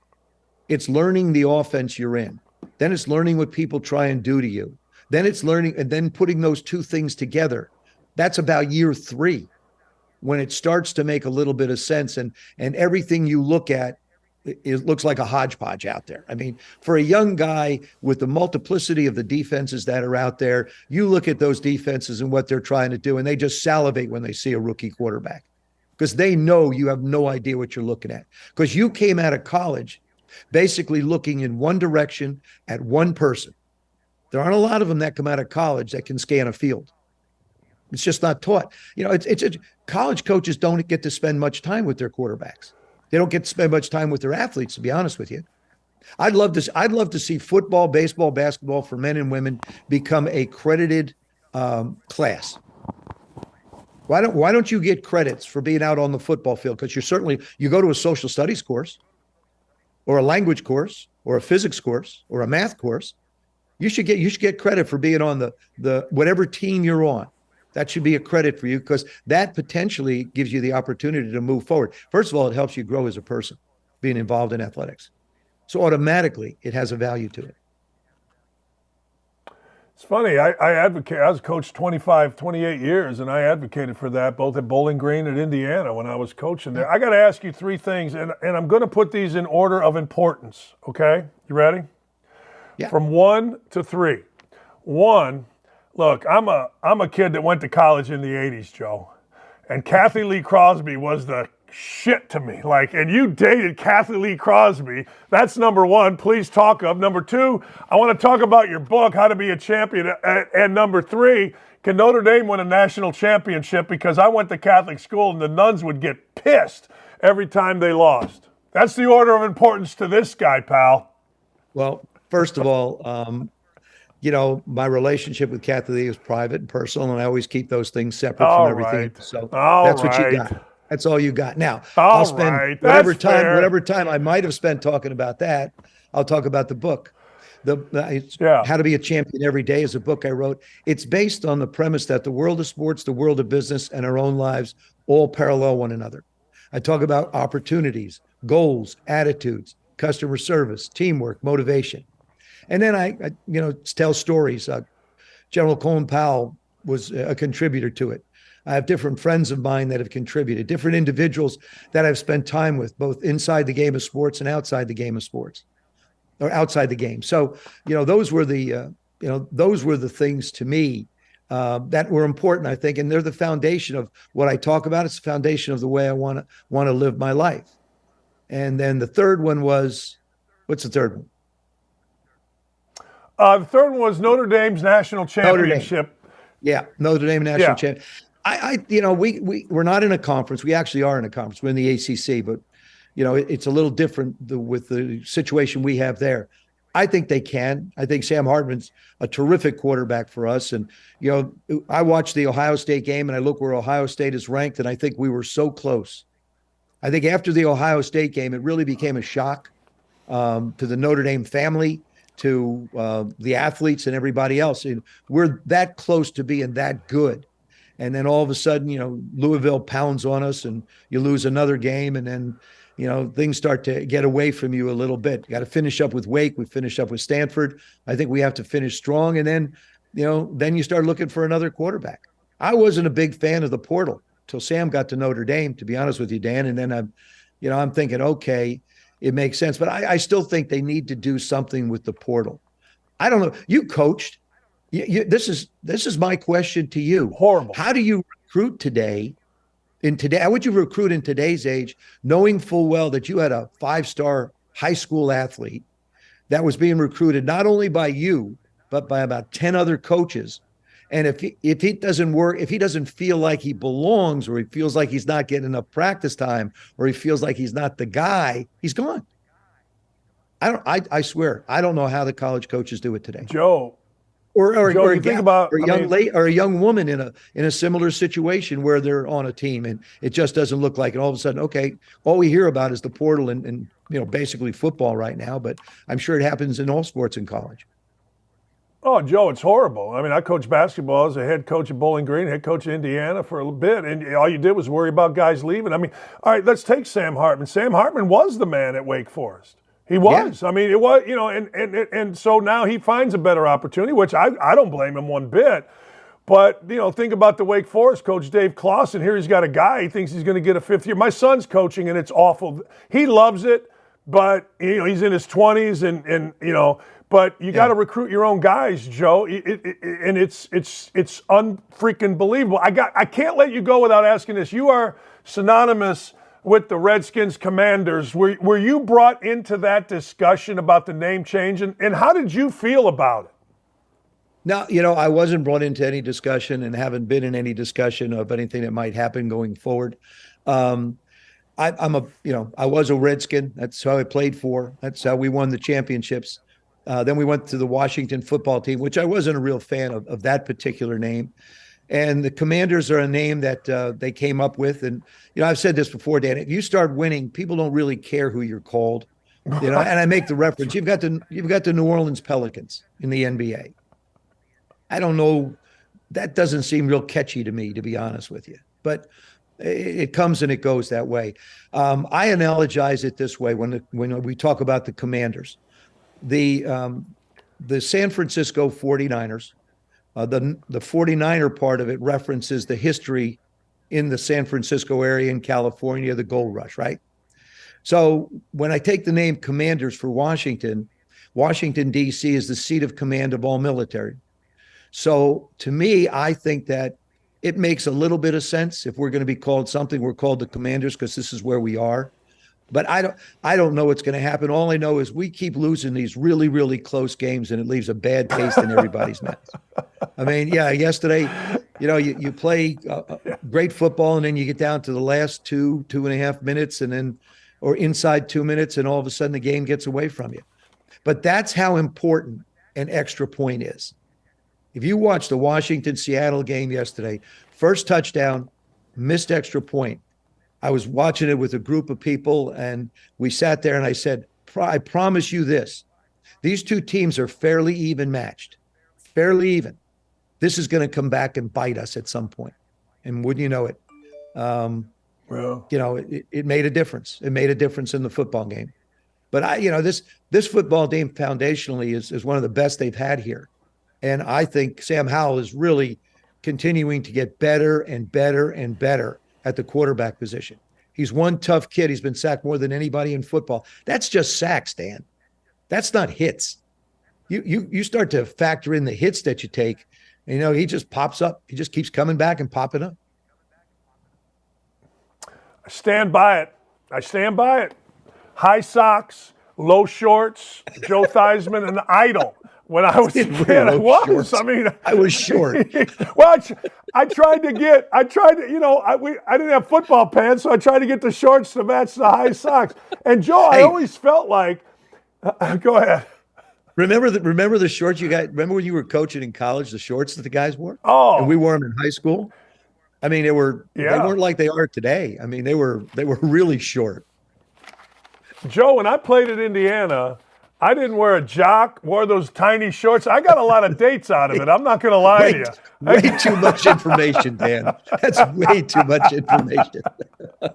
It's learning the offense you're in. Then it's learning what people try and do to you. Then it's learning and then putting those two things together. That's about year 3. When it starts to make a little bit of sense and everything you look at, it looks like a hodgepodge out there. I mean, for a young guy with the multiplicity of the defenses that are out there, you look at those defenses and what they're trying to do, and they just salivate when they see a rookie quarterback because they know you have no idea what you're looking at because you came out of college basically looking in one direction at one person. There aren't a lot of them that come out of college that can scan a field. It's just not taught. College coaches don't get to spend much time with their quarterbacks. They don't get to spend much time with their athletes, to be honest with you. I'd love to see football, baseball, basketball for men and women become a credited class. Why don't you get credits for being out on the football field? Because you go to a social studies course or a language course or a physics course or a math course. You should get credit for being on the whatever team you're on. That should be a credit for you, because that potentially gives you the opportunity to move forward. First of all, it helps you grow as a person, being involved in athletics. So automatically it has a value to it. It's funny. I advocate. I was coached 25, 28 years, and I advocated for that both at Bowling Green and Indiana when I was coaching there. I got to ask you three things, and I'm going to put these in order of importance. Okay, you ready? Yeah. From 1 to 3. 1, look, I'm a kid that went to college in the 80s, Joe, and Kathy Lee Crosby was the shit to me. And you dated Kathy Lee Crosby. That's number 1. Please talk of. Number 2, I want to talk about your book, How to Be a Champion. And number 3, can Notre Dame win a national championship? Because I went to Catholic school and the nuns would get pissed every time they lost. That's the order of importance to this guy, pal. Well, first of all, my relationship with Kathy Lee is private and personal, and I always keep those things separate from everything. Right. So that's what you got. That's all you got. Now, I'll spend whatever time I might have spent talking about that, I'll talk about the book. How to Be a Champion Every Day is a book I wrote. It's based on the premise that the world of sports, the world of business, and our own lives all parallel one another. I talk about opportunities, goals, attitudes, customer service, teamwork, motivation. And then I tell stories. General Colin Powell was a contributor to it. I have different friends of mine that have contributed, different individuals that I've spent time with, both inside the game of sports and outside the game of sports, or outside the game. So, those were the things to me that were important, I think, and they're the foundation of what I talk about. It's the foundation of the way I want to live my life. And then the third one was, what's the third one? The third one was Notre Dame's national championship. Yeah, Notre Dame national champion. We're not in a conference. We actually are in a conference. We're in the ACC, but it's a little different with the situation we have there. I think they can. I think Sam Hartman's a terrific quarterback for us. And I watched the Ohio State game and I look where Ohio State is ranked, and I think we were so close. I think after the Ohio State game, it really became a shock to the Notre Dame family, to the athletes and everybody else. And we're that close to being that good. And then all of a sudden, Louisville pounds on us and you lose another game. And then, things start to get away from you a little bit. You got to finish up with Wake. We finished up with Stanford. I think we have to finish strong. And then, then you start looking for another quarterback. I wasn't a big fan of the portal till Sam got to Notre Dame, to be honest with you, Dan. And then I'm thinking, okay, it makes sense. But I still think they need to do something with the portal. I don't know. You coached. This is my question to you. Horrible. How do you recruit today? How would you recruit in today's age, knowing full well that you had a 5-star high school athlete that was being recruited not only by you, but by about 10 other coaches? And if he doesn't work, if he doesn't feel like he belongs, or he feels like he's not getting enough practice time, or he feels like he's not the guy, he's gone. I swear, I don't know how the college coaches do it today. Joe, or a young woman in a similar situation where they're on a team and it just doesn't look like it. All of a sudden, okay, all we hear about is the portal and basically football right now, but I'm sure it happens in all sports in college. Oh, Joe, it's horrible. I mean, I coached basketball as a head coach at Bowling Green, head coach at Indiana for a bit, and all you did was worry about guys leaving. I mean, all right, let's take Sam Hartman. Sam Hartman was the man at Wake Forest. He was. Yeah. I mean, it was, and so now he finds a better opportunity, which I don't blame him one bit. But, think about the Wake Forest coach, Dave Clawson. Here he's got a guy, he thinks he's going to get a 5th year. My son's coaching, and it's awful. He loves it, but, he's in his 20s, and but you got to recruit your own guys, Joe. And it's unfreaking believable. I can't let you go without asking this. You are synonymous with the Redskins Commanders. Were you brought into that discussion about the name change, and how did you feel about it? No, I wasn't brought into any discussion and haven't been in any discussion of anything that might happen going forward. I was a Redskin. That's how I played for. That's how we won the championships. Then we went to the Washington football team, which I wasn't a real fan of that particular name. And the Commanders are a name that they came up with. And, I've said this before, Dan, if you start winning, people don't really care who you're called. And I make the reference. You've got the New Orleans Pelicans in the NBA. I don't know. That doesn't seem real catchy to me, to be honest with you. But it comes and it goes that way. I analogize it this way when we talk about the Commanders. The San Francisco 49ers, the 49er part of it references the history in the San Francisco area in California, the gold rush, right? So when I take the name Commanders for Washington, D.C. is the seat of command of all military. So to me, I think that it makes a little bit of sense. If we're going to be called something, we're called the Commanders because this is where we are. But I don't know what's going to happen. All I know is we keep losing these really, really close games, and it leaves a bad taste in everybody's mouth. I mean, yesterday, you play great football, and then you get down to the last 2.5 minutes, or inside 2 minutes, and all of a sudden the game gets away from you. But that's how important an extra point is. If you watch the Washington-Seattle game yesterday, first touchdown, missed extra point. I was watching it with a group of people, and we sat there, and I said, I promise you this. These two teams are fairly even matched. Fairly even. This is going to come back and bite us at some point. And wouldn't you know it? It made a difference. It made a difference in the football game. But this football team foundationally is one of the best they've had here. And I think Sam Howell is really continuing to get better and better and better at the quarterback position. He's one tough kid. He's been sacked more than anybody in football. That's just sacks, Dan. That's not hits. You start to factor in the hits that you take, and he just pops up. He just keeps coming back and popping up. I stand by it. High socks, low shorts, Joe Theismann, an idol. When I was a kid, I was. Shorts. I was short. Well, I didn't have football pants, so I tried to get the shorts to match the high socks. And Joe, I always felt like, go ahead. Remember the shorts you got? Remember when you were coaching in college, the shorts that the guys wore? Oh. And we wore them in high school? I mean, they weren't like they are today. I mean, they were really short. Joe, when I played at Indiana, I didn't wear a jock, wore those tiny shorts. I got a lot of dates out of it. I'm not going to lie to you. Way too much information, Dan. That's way too much information. Hey,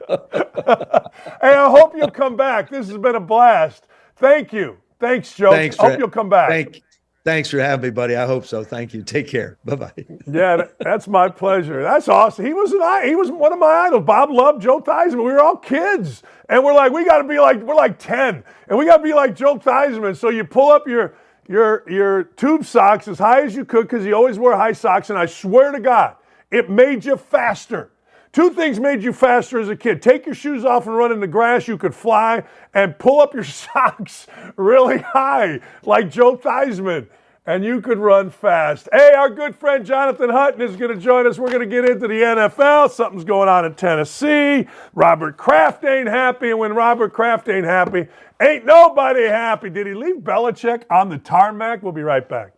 I hope you'll come back. This has been a blast. Thank you. Thanks, Joe. Hope you'll come back. Thanks for having me, buddy. I hope so. Thank you. Take care. Bye-bye. Yeah, that's my pleasure. That's awesome. He was one of my idols. Bob loved Joe Theismann. We were all kids. And we're like 10. And we got to be like Joe Theismann. So you pull up your tube socks as high as you could because he always wore high socks. And I swear to God, it made you faster. Two things made you faster as a kid. Take your shoes off and run in the grass. You could fly, and pull up your socks really high like Joe Theismann, and you could run fast. Hey, our good friend Jonathan Hutton is going to join us. We're going to get into the NFL. Something's going on in Tennessee. Robert Kraft ain't happy, and when Robert Kraft ain't happy, ain't nobody happy. Did he leave Belichick on the tarmac? We'll be right back.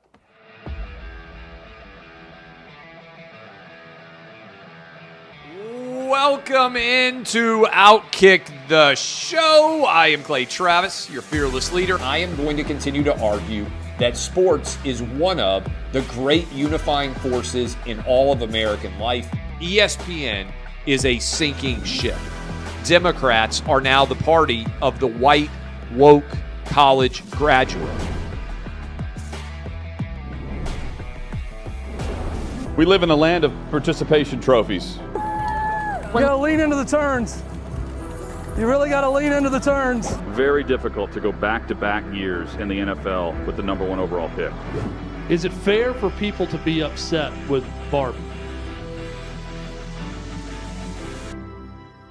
Welcome into OutKick the show. I am Clay Travis, your fearless leader. I am going to continue to argue that sports is one of the great unifying forces in all of American life. ESPN is a sinking ship. Democrats are now the party of the white, woke college graduate. We live in a land of participation trophies. You gotta lean into the turns. You really gotta lean into the turns. Very difficult to go back-to-back years in the NFL with the #1 overall pick. Is it fair for people to be upset with Barbie?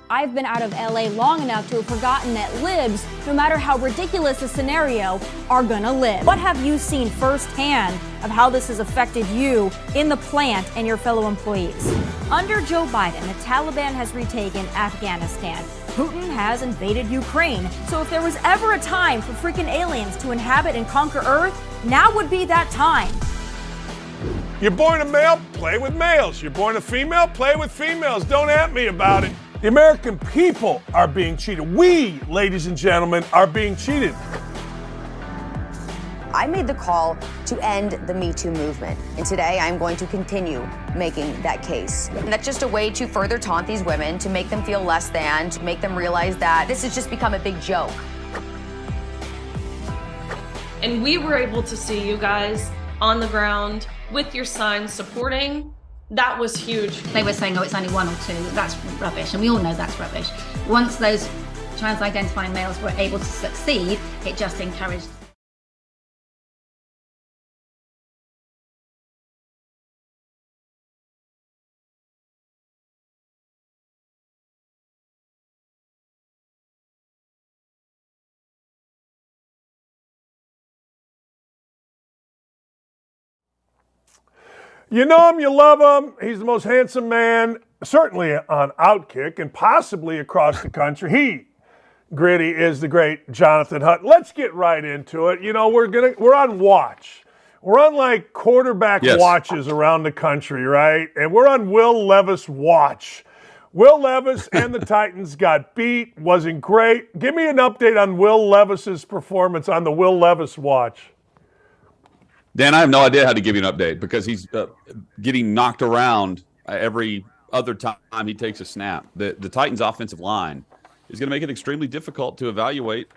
I've been out of LA long enough to have forgotten that libs, no matter how ridiculous the scenario, are gonna live. What have you seen firsthand of how this has affected you in the plant and your fellow employees? Under Joe Biden, the Taliban has retaken Afghanistan. Putin has invaded Ukraine. So if there was ever a time for freaking aliens to inhabit and conquer Earth, now would be that time. You're born a male, play with males. You're born a female, play with females. Don't at me about it. The American people are being cheated. We, ladies and gentlemen, are being cheated. I made the call to end the Me Too movement, and today I'm going to continue making that case. And that's just a way to further taunt these women, to make them feel less than, to make them realize that this has just become a big joke. And we were able to see you guys on the ground with your signs supporting. That was huge. They were saying, oh, it's only 1 or 2. That's rubbish, and we all know that's rubbish. Once those trans-identifying males were able to succeed, it just encouraged. You know him, you love him. He's the most handsome man, certainly on OutKick and possibly across the country. He, Gritty, is the great Jonathan Hutton. Let's get right into it. You know, we're on watch. We're on like quarterback watches around the country, right? And we're on Will Levis watch. Will Levis and the Titans got beat. Wasn't great. Give me an update on Will Levis's performance on the Will Levis watch. Dan, I have no idea how to give you an update because he's getting knocked around every other time he takes a snap. The Titans' offensive line is going to make it extremely difficult to evaluate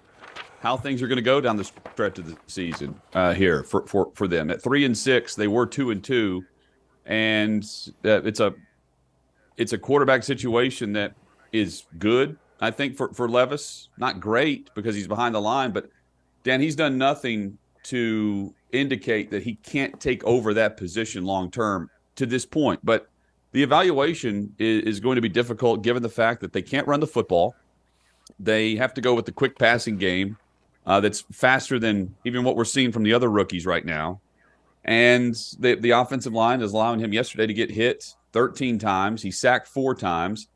how things are going to go down the stretch of the season here for them. At 3-6, they were 2-2, and it's a quarterback situation that is good, I think, for Levis. Not great because he's behind the line, but Dan, he's done nothing to indicate that he can't take over that position long term to this point. But the evaluation is going to be difficult given the fact that they can't run the football. They have to go with the quick passing game that's faster than even what we're seeing from the other rookies right now. And the offensive line is allowing him yesterday to get hit 13 times. He sacked 4 times,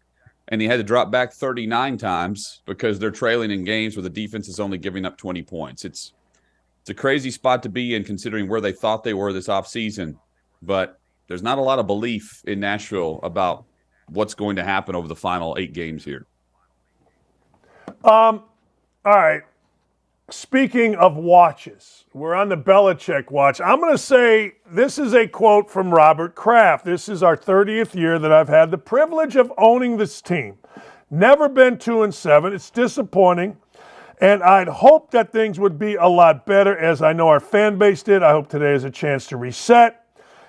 and he had to drop back 39 times because they're trailing in games where the defense is only giving up 20 points. It's a crazy spot to be in considering where they thought they were this offseason. But there's not a lot of belief in Nashville about what's going to happen over the final 8 games here. All right. Speaking of watches, we're on the Belichick watch. I'm going to say this is a quote from Robert Kraft. This is our 30th year that I've had the privilege of owning this team. Never been 2-7. It's disappointing. And I'd hope that things would be a lot better, as I know our fan base did. I hope today is a chance to reset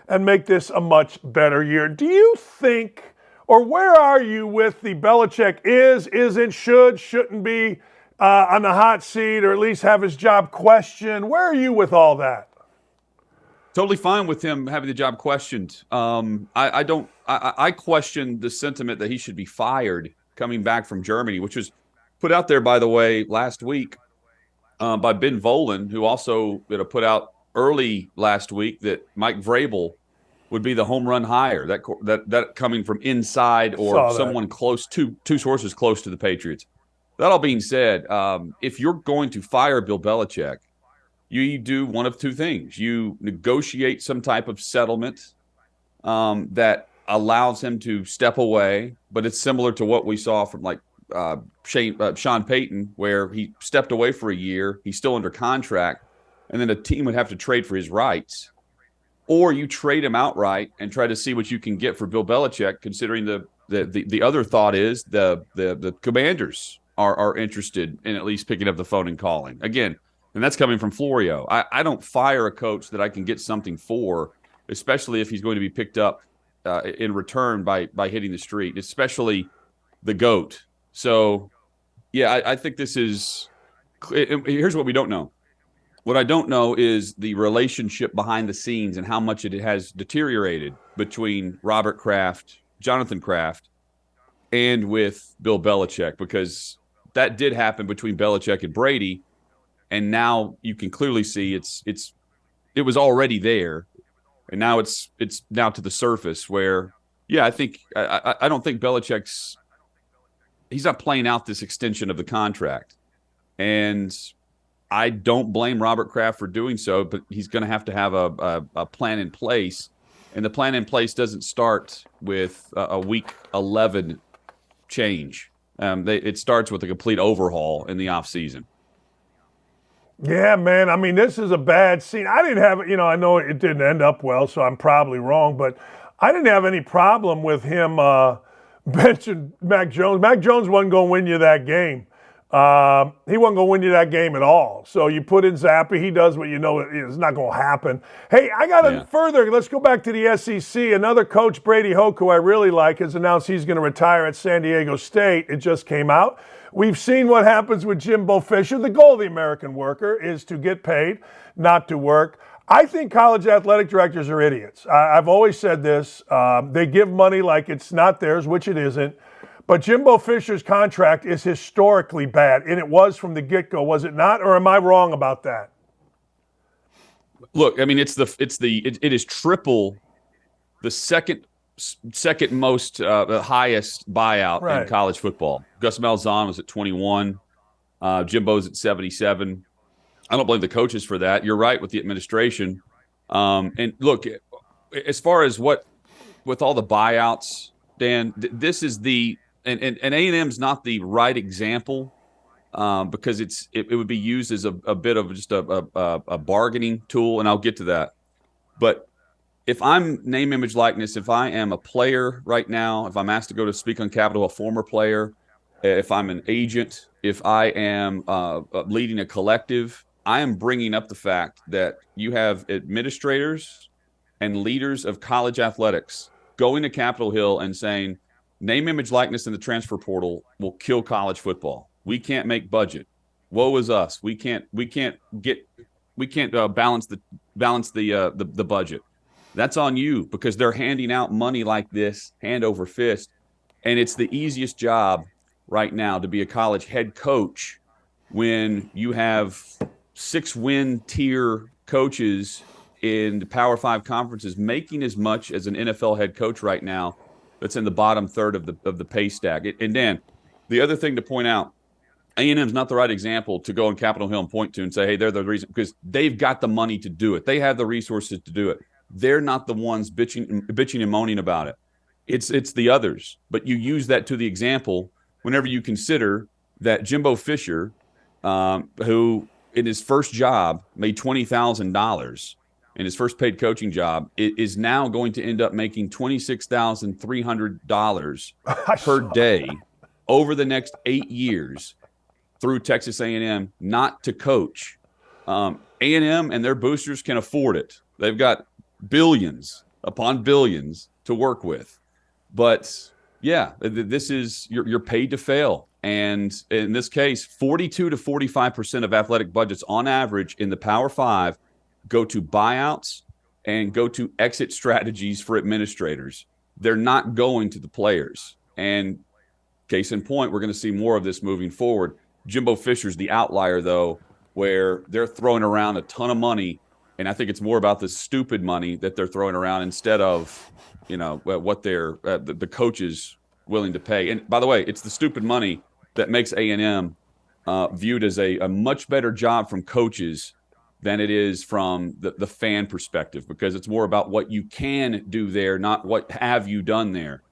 and make this a much better year. Do you think, or where are you with the Belichick isn't, shouldn't be on the hot seat, or at least have his job questioned? Where are you with all that? Totally fine with him having the job questioned. I question the sentiment that he should be fired coming back from Germany, which was put out there, by the way, last week by Ben Volen, who also put out early last week that Mike Vrabel would be the home run hire. That coming from inside or someone close to two sources close to the Patriots. That all being said, if you're going to fire Bill Belichick, you do one of 2 things. You negotiate some type of settlement that allows him to step away, but it's similar to what we saw from like Sean Payton, where he stepped away for a year. He's still under contract, and then a team would have to trade for his rights. Or you trade him outright and try to see what you can get for Bill Belichick, considering the other thought is the Commanders are interested in at least picking up the phone and calling. Again, and that's coming from Florio. I don't fire a coach that I can get something for, especially if he's going to be picked up in return by hitting the street, especially the GOAT. So, yeah, I think this is – here's what we don't know. What I don't know is the relationship behind the scenes and how much it has deteriorated between Robert Kraft, Jonathan Kraft, and with Bill Belichick, because that did happen between Belichick and Brady, and now you can clearly see it was already there, and now it's now to the surface where, yeah, I don't think Belichick's he's not playing out this extension of the contract. And I don't blame Robert Kraft for doing so, but he's going to have a plan in place. And the plan in place doesn't start with a week 11 change. It starts with a complete overhaul in the offseason. Yeah, man. I mean, this is a bad scene. I didn't have, I know it didn't end up well, so I'm probably wrong, but I didn't have any problem with him benching Mac Jones. Mac Jones wasn't going to win you that game. He wasn't going to win you that game at all. So you put in Zappi, he does what you know is not going to happen. Hey, I got to further, let's go back to the SEC. Another coach, Brady Hoke, who I really like, has announced he's going to retire at San Diego State. It just came out. We've seen what happens with Jimbo Fisher. The goal of the American worker is to get paid, not to work. I think college athletic directors are idiots. I've always said this. They give money like it's not theirs, which it isn't. But Jimbo Fisher's contract is historically bad, and it was from the get-go, was it not? Or am I wrong about that? Look, I mean, it is triple the second most highest buyout in college football. Gus Malzahn was at 21. Jimbo's at 77. I don't blame the coaches for that. You're right with the administration. And look, as far as with all the buyouts, Dan, this is and A&M's not the right example because it would be used as a bit of just a bargaining tool, and I'll get to that. But if I'm name, image, likeness, if I am a player right now, if I'm asked to go to speak on Capitol, a former player, if I'm an agent, if I am leading a collective, I am bringing up the fact that you have administrators and leaders of college athletics going to Capitol Hill and saying, name, image, likeness in the transfer portal will kill college football. We can't make budget. Woe is us. We can't balance the budget. That's on you because they're handing out money like this, hand over fist, and it's the easiest job right now to be a college head coach when you have 6-win tier coaches in the Power 5 conferences making as much as an NFL head coach right now. That's in the bottom third of the pay stack. And Dan, the other thing to point out, A&M's not the right example to go on Capitol Hill and point to and say, hey, they're the reason, because they've got the money to do it. They have the resources to do it. They're not the ones bitching and moaning about it. It's the others. But you use that to the example whenever you consider that Jimbo Fisher, who in his first job made $20,000 in his first paid coaching job, is now going to end up making $26,300 per day over the next 8 years through Texas A&M, not to coach. A&M and their boosters can afford it. They've got billions upon billions to work with. But yeah, this is you're paid to fail. And in this case, 42 to 45% of athletic budgets on average in the Power 5 go to buyouts and go to exit strategies for administrators. They're not going to the players. And case in point, we're going to see more of this moving forward. Jimbo Fisher's the outlier, though, where they're throwing around a ton of money. And I think it's more about the stupid money that they're throwing around instead of, what they're the coaches willing to pay. And by the way, it's the stupid money that makes A&M viewed as a much better job from coaches than it is from the fan perspective, because it's more about what you can do there, not what have you done there.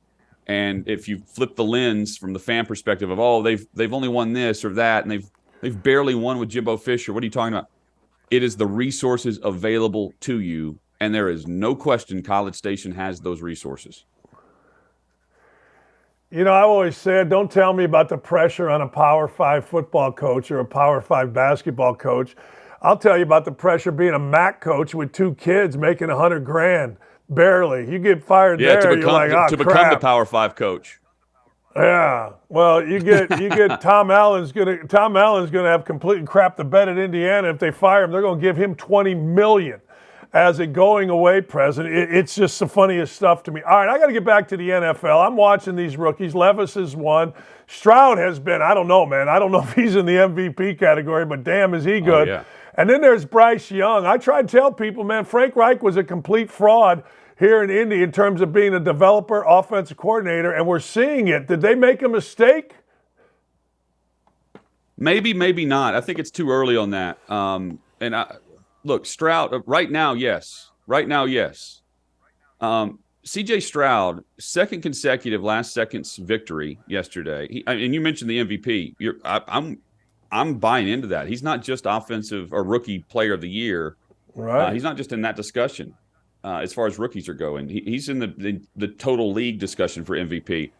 And if you flip the lens from the fan perspective of, they've only won this or that, and they've barely won with Jimbo Fisher, what are you talking about? It is the resources available to you, and there is no question College Station has those resources. I've always said, don't tell me about the pressure on a Power 5 football coach or a Power 5 basketball coach. I'll tell you about the pressure being a MAC coach with 2 kids making $100,000, barely. You get fired there, you're like, to become the Power 5 coach. Yeah, well, you get Tom Allen's gonna have completely crap the bed at Indiana. If they fire him, they're gonna give him $20 million as a going away present. It's just the funniest stuff to me. All right, I got to get back to the NFL. I'm watching these rookies. Levis has won. Stroud has been. I don't know, man. I don't know if he's in the MVP category, but damn, is he good. Oh, yeah. And then there's Bryce Young. I try to tell people, man, Frank Reich was a complete fraud here in Indy in terms of being a developer, offensive coordinator, and we're seeing it. Did they make a mistake? Maybe not. I think it's too early on that. Look, Stroud, right now, yes. CJ Stroud, second consecutive last seconds victory yesterday. And you mentioned the MVP. I'm buying into that. He's not just offensive or rookie player of the year. Right. He's not just in that discussion as far as rookies are going. He's in the total league discussion for MVP.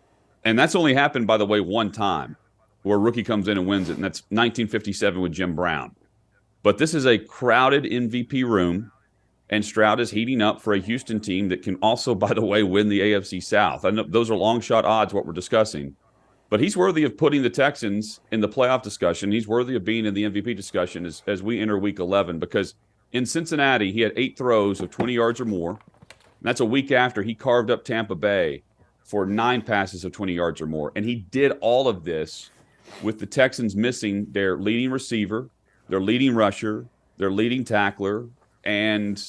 And that's only happened, by the way, one time where a rookie comes in and wins it, and that's 1957 with Jim Brown. But this is a crowded MVP room, and Stroud is heating up for a Houston team that can also, by the way, win the AFC South. I know those are long shot odds, what we're discussing. But he's worthy of putting the Texans in the playoff discussion. He's worthy of being in the MVP discussion as we enter Week 11, because in Cincinnati, he had 8 throws of 20 yards or more. And that's a week after he carved up Tampa Bay for 9 passes of 20 yards or more. And he did all of this with the Texans missing their leading receiver, their leading rusher, their leading tackler, and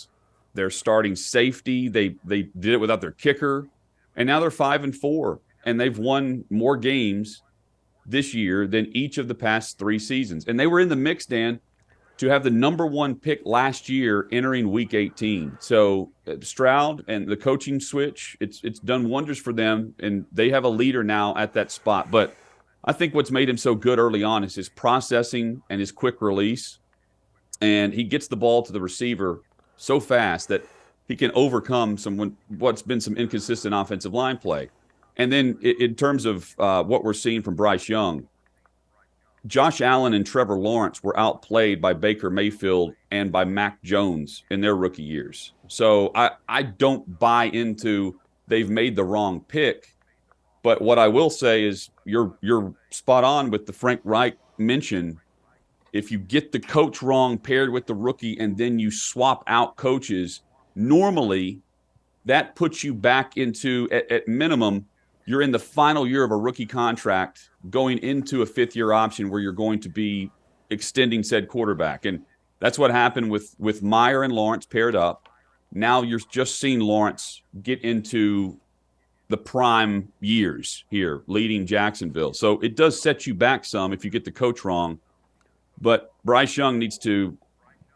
their starting safety. They did it without their kicker. And now they're 5-4. And they've won more games this year than each of the past 3 seasons. And they were in the mix, Dan, to have the number 1 pick last year entering Week 18. So Stroud and the coaching switch, it's done wonders for them, and they have a leader now at that spot. But I think what's made him so good early on is his processing and his quick release. And he gets the ball to the receiver so fast that he can overcome what's been some inconsistent offensive line play. And then in terms of what we're seeing from Bryce Young, Josh Allen and Trevor Lawrence were outplayed by Baker Mayfield and by Mac Jones in their rookie years. So I don't buy into they've made the wrong pick. But what I will say is you're spot on with the Frank Reich mention. If you get the coach wrong paired with the rookie and then you swap out coaches, normally that puts you back into, at minimum, you're in the final year of a rookie contract going into a 5th-year option where you're going to be extending said quarterback. And that's what happened with Meyer and Lawrence paired up. Now you're just seeing Lawrence get into the prime years here, leading Jacksonville. So it does set you back some if you get the coach wrong. But Bryce Young needs to,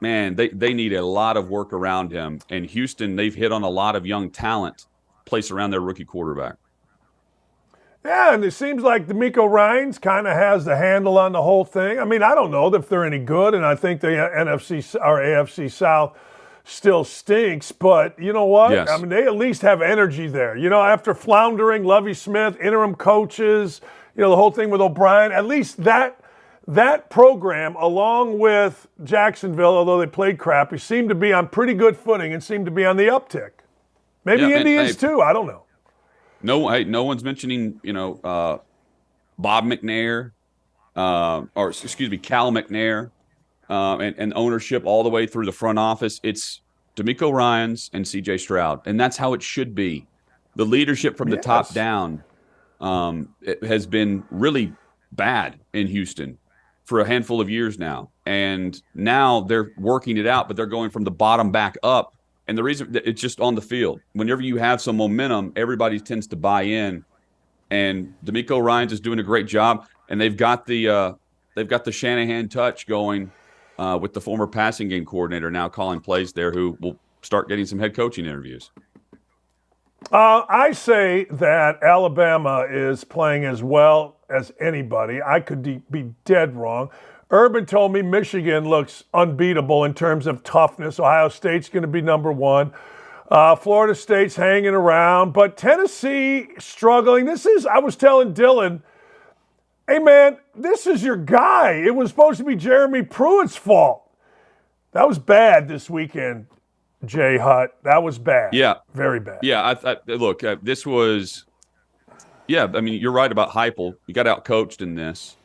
they need a lot of work around him. And Houston, they've hit on a lot of young talent placed around their rookie quarterback. Yeah, and it seems like DeMeco Ryans kind of has the handle on the whole thing. I mean, I don't know if they're any good, and I think the NFC or AFC South still stinks, but you know what? Yes. I mean, they at least have energy there. You know, after floundering, Lovie Smith, interim coaches, the whole thing with O'Brien, at least that program, along with Jacksonville, although they played crappy, seemed to be on pretty good footing and seemed to be on the uptick. Maybe Indians too, I don't know. No one's mentioning, Bob McNair, Cal McNair, and ownership all the way through the front office. It's DeMeco Ryans and CJ Stroud, and that's how it should be. The leadership from the top down it has been really bad in Houston for a handful of years now, and now they're working it out, but they're going from the bottom back up. And the reason that it's just on the field. Whenever you have some momentum, everybody tends to buy in. And DeMeco Ryans is doing a great job. And they've got the Shanahan touch going with the former passing game coordinator now calling plays there, who will start getting some head coaching interviews. I say that Alabama is playing as well as anybody. I could be dead wrong. Urban told me Michigan looks unbeatable in terms of toughness. Ohio State's going to be number 1. Florida State's hanging around, but Tennessee struggling. I was telling Dylan, hey man, this is your guy. It was supposed to be Jeremy Pruitt's fault. That was bad this weekend, Jay Hutt. That was bad. Yeah. Very bad. Yeah, look, this was – I mean, you're right about Heupel. You got out-coached in this.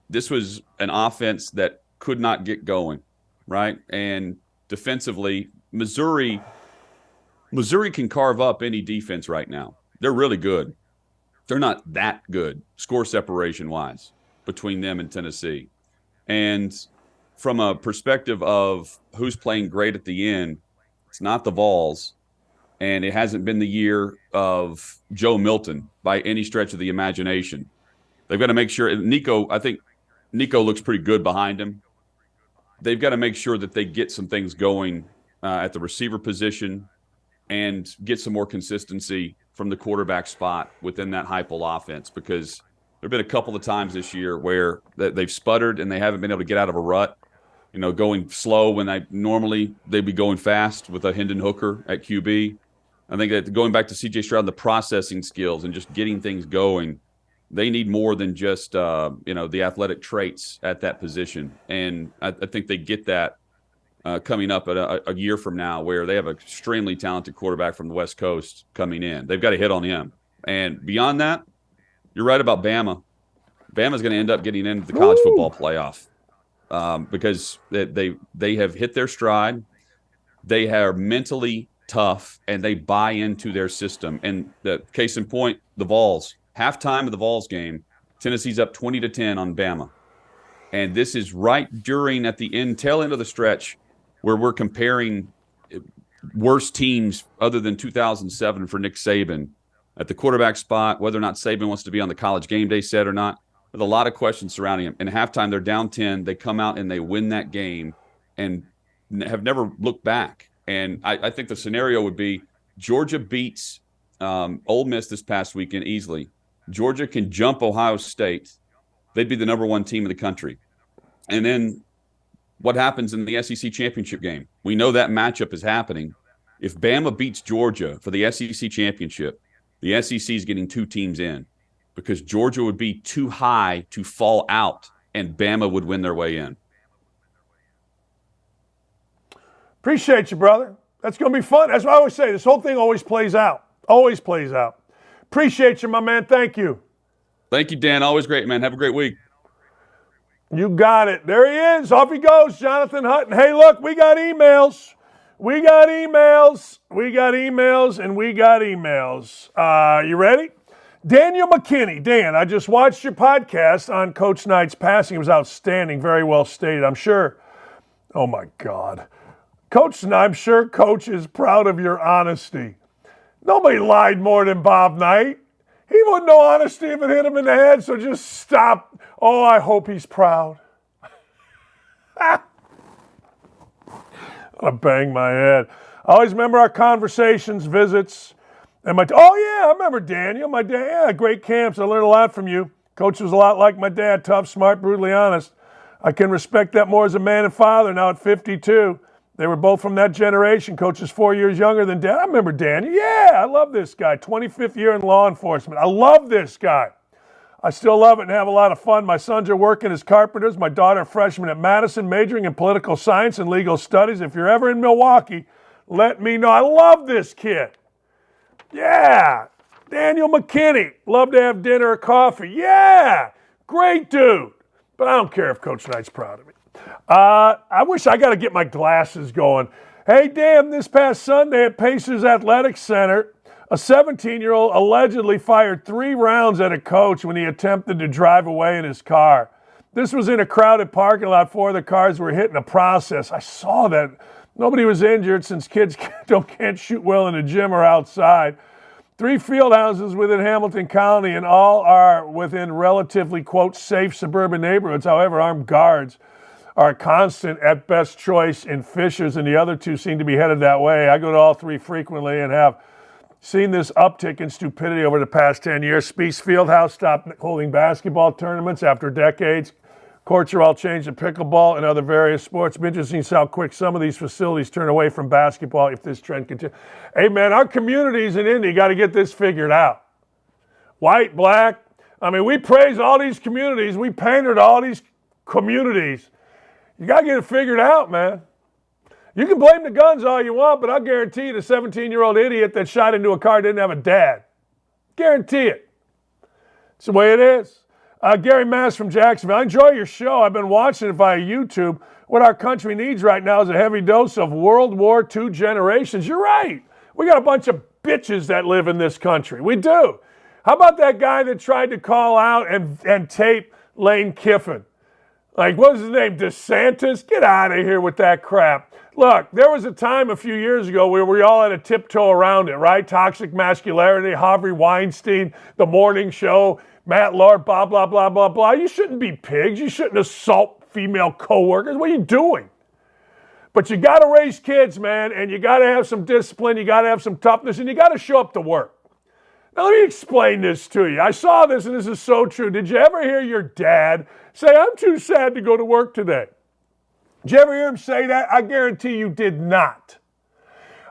This was an offense that could not get going, right? And defensively, Missouri can carve up any defense right now. They're really good. They're not that good, score separation-wise, between them and Tennessee. And from a perspective of who's playing great at the end, it's not the Vols, and it hasn't been the year of Joe Milton by any stretch of the imagination. They've got to make sure – Nico, I think Nico looks pretty good behind him. They've got to make sure that they get some things going at the receiver position and get some more consistency from the quarterback spot within that Heupel offense, because there have been a couple of times this year where they've sputtered and they haven't been able to get out of a rut, going slow when they'd be going fast with a Hendon Hooker at QB. I think that going back to C.J. Stroud, the processing skills and just getting things going, they need more than just, the athletic traits at that position. And I think they get that coming up at a year from now, where they have an extremely talented quarterback from the West Coast coming in. They've got to hit on him. And beyond that, you're right about Bama. Bama's going to end up getting into the college football playoff because they have hit their stride. They are mentally tough, and they buy into their system. And the case in point, the Vols. Halftime of the Vols game, Tennessee's up 20-10 on Bama. And this is right at the tail end of the stretch, where we're comparing worst teams other than 2007 for Nick Saban at the quarterback spot, whether or not Saban wants to be on the college game day set or not. With a lot of questions surrounding him. And halftime, they're down 10. They come out and they win that game and have never looked back. And I think the scenario would be Georgia beats Ole Miss this past weekend easily. Georgia can jump Ohio State. They'd be the number one team in the country. And then what happens in the SEC championship game? We know that matchup is happening. If Bama beats Georgia for the SEC championship, the SEC is getting two teams in, because Georgia would be too high to fall out, and Bama would win their way in. Appreciate you, brother. That's going to be fun. That's what I always say. This whole thing always plays out. Always plays out. Appreciate you, my man. Thank you. Thank you, Dan. Always great, man. Have a great week. You got it. There he is. Off he goes, Jonathan Hutton. Hey, look, we got emails. We got emails. We got emails, and we got emails. You ready? Daniel McKinney. Dan, I just watched your podcast on Coach Knight's passing. It was outstanding. Very well stated. I'm sure. Oh, my God. I'm sure Coach is proud of your honesty. Nobody lied more than Bob Knight. He wouldn't know honesty if it hit him in the head, so just stop. Oh, I hope he's proud. I'm going to bang my head. I always remember our conversations, visits. And I remember Daniel. My dad, great camps. I learned a lot from you. Coach was a lot like my dad, tough, smart, brutally honest. I can respect that more as a man and father now at 52. They were both from that generation. Coach is 4 years younger than Dad. I remember Daniel. Yeah, I love this guy. 25th year in law enforcement. I love this guy. I still love it and have a lot of fun. My sons are working as carpenters. My daughter, a freshman at Madison, majoring in political science and legal studies. If you're ever in Milwaukee, let me know. I love this kid. Yeah. Daniel McKinney. Love to have dinner or coffee. Yeah. Great dude. But I don't care if Coach Knight's proud of me. I wish I got to get my glasses going. Hey, Dan, this past Sunday at Pacers Athletic Center, a 17-year-old allegedly fired 3 rounds at a coach when he attempted to drive away in his car. This was in a crowded parking lot. 4 of the cars were hit in the process. I saw that. Nobody was injured since kids can't shoot well in the gym or outside. 3 field houses within Hamilton County, and all are within relatively, quote, safe suburban neighborhoods. However, armed guards are a constant at best choice in Fishers, and the other 2 seem to be headed that way. I go to all 3 frequently and have seen this uptick in stupidity over the past 10 years. Speece Fieldhouse stopped holding basketball tournaments after decades. Courts are all changed to pickleball and other various sports. It's interesting to see how quick some of these facilities turn away from basketball if this trend continues. Hey, man, our communities in Indy got to get this figured out. White, black. I mean, we praise all these communities. We painted all these communities. You got to get it figured out, man. You can blame the guns all you want, but I'll guarantee you the 17-year-old idiot that shot into a car didn't have a dad. Guarantee it. It's the way it is. Gary Mass from Jacksonville. I enjoy your show. I've been watching it via YouTube. What our country needs right now is a heavy dose of World War II generations. You're right. We got a bunch of bitches that live in this country. We do. How about that guy that tried to call out and tape Lane Kiffin? Like, what was his name? DeSantis? Get out of here with that crap. Look, there was a time a few years ago where we all had to tiptoe around it, right? Toxic masculinity, Harvey Weinstein, The Morning Show, Matt Lord, blah, blah, blah, blah, blah. You shouldn't be pigs. You shouldn't assault female coworkers. What are you doing? But you got to raise kids, man, and you got to have some discipline. You got to have some toughness, and you got to show up to work. Now, let me explain this to you. I saw this, and this is so true. Did you ever hear your dad say, I'm too sad to go to work today? Did you ever hear him say that? I guarantee you did not.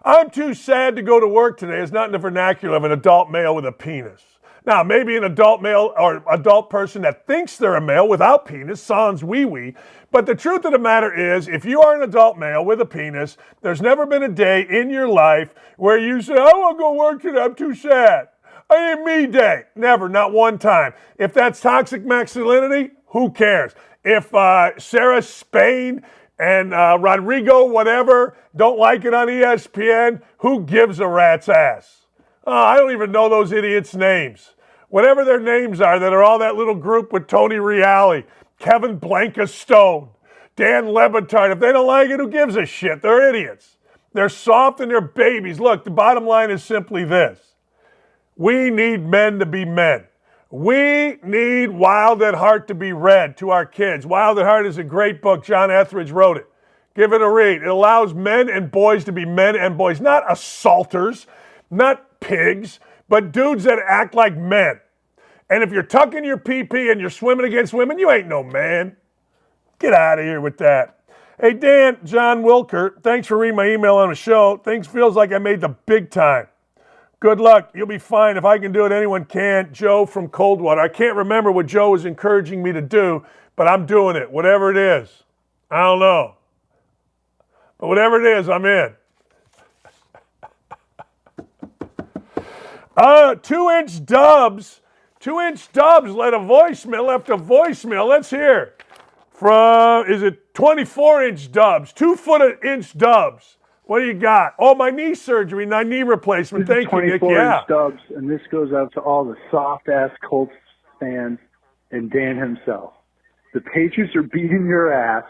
I'm too sad to go to work today is not in the vernacular of an adult male with a penis. Now, maybe an adult male or adult person that thinks they're a male without penis, sans wee-wee, but the truth of the matter is, if you are an adult male with a penis, there's never been a day in your life where you say, I won't go work today, I'm too sad. I ain't me day. Never, not one time. If that's toxic masculinity, who cares? If Sarah Spain and Rodrigo whatever don't like it on ESPN, who gives a rat's ass? I don't even know those idiots' names. Whatever their names are, that are all that little group with Tony Reale, Kevin Blankastone, Dan Lebitard. If they don't like it, who gives a shit? They're idiots. They're soft and they're babies. Look, the bottom line is simply this. We need men to be men. We need Wild at Heart to be read to our kids. Wild at Heart is a great book. John Etheridge wrote it. Give it a read. It allows men and boys to be men and boys, not assaulters, not pigs, but dudes that act like men. And if you're tucking your pee-pee and you're swimming against women, you ain't no man. Get out of here with that. Hey, Dan, John Wilker, thanks for reading my email on the show. Things feels like I made the big time. Good luck. You'll be fine. If I can do it, anyone can. Joe from Coldwater. I can't remember what Joe was encouraging me to do, but I'm doing it. Whatever it is. I don't know. But whatever it is, I'm in. 2-inch Dubs. 2-inch Dubs left a voicemail. Let's hear from, is it 24-inch Dubs? 2-foot-inch Dubs. What do you got? Oh, my knee surgery, my knee replacement. Thank you, Nick. 24-inch Dubs, and this goes out to all the soft-ass Colts fans and Dan himself. The Patriots are beating your ass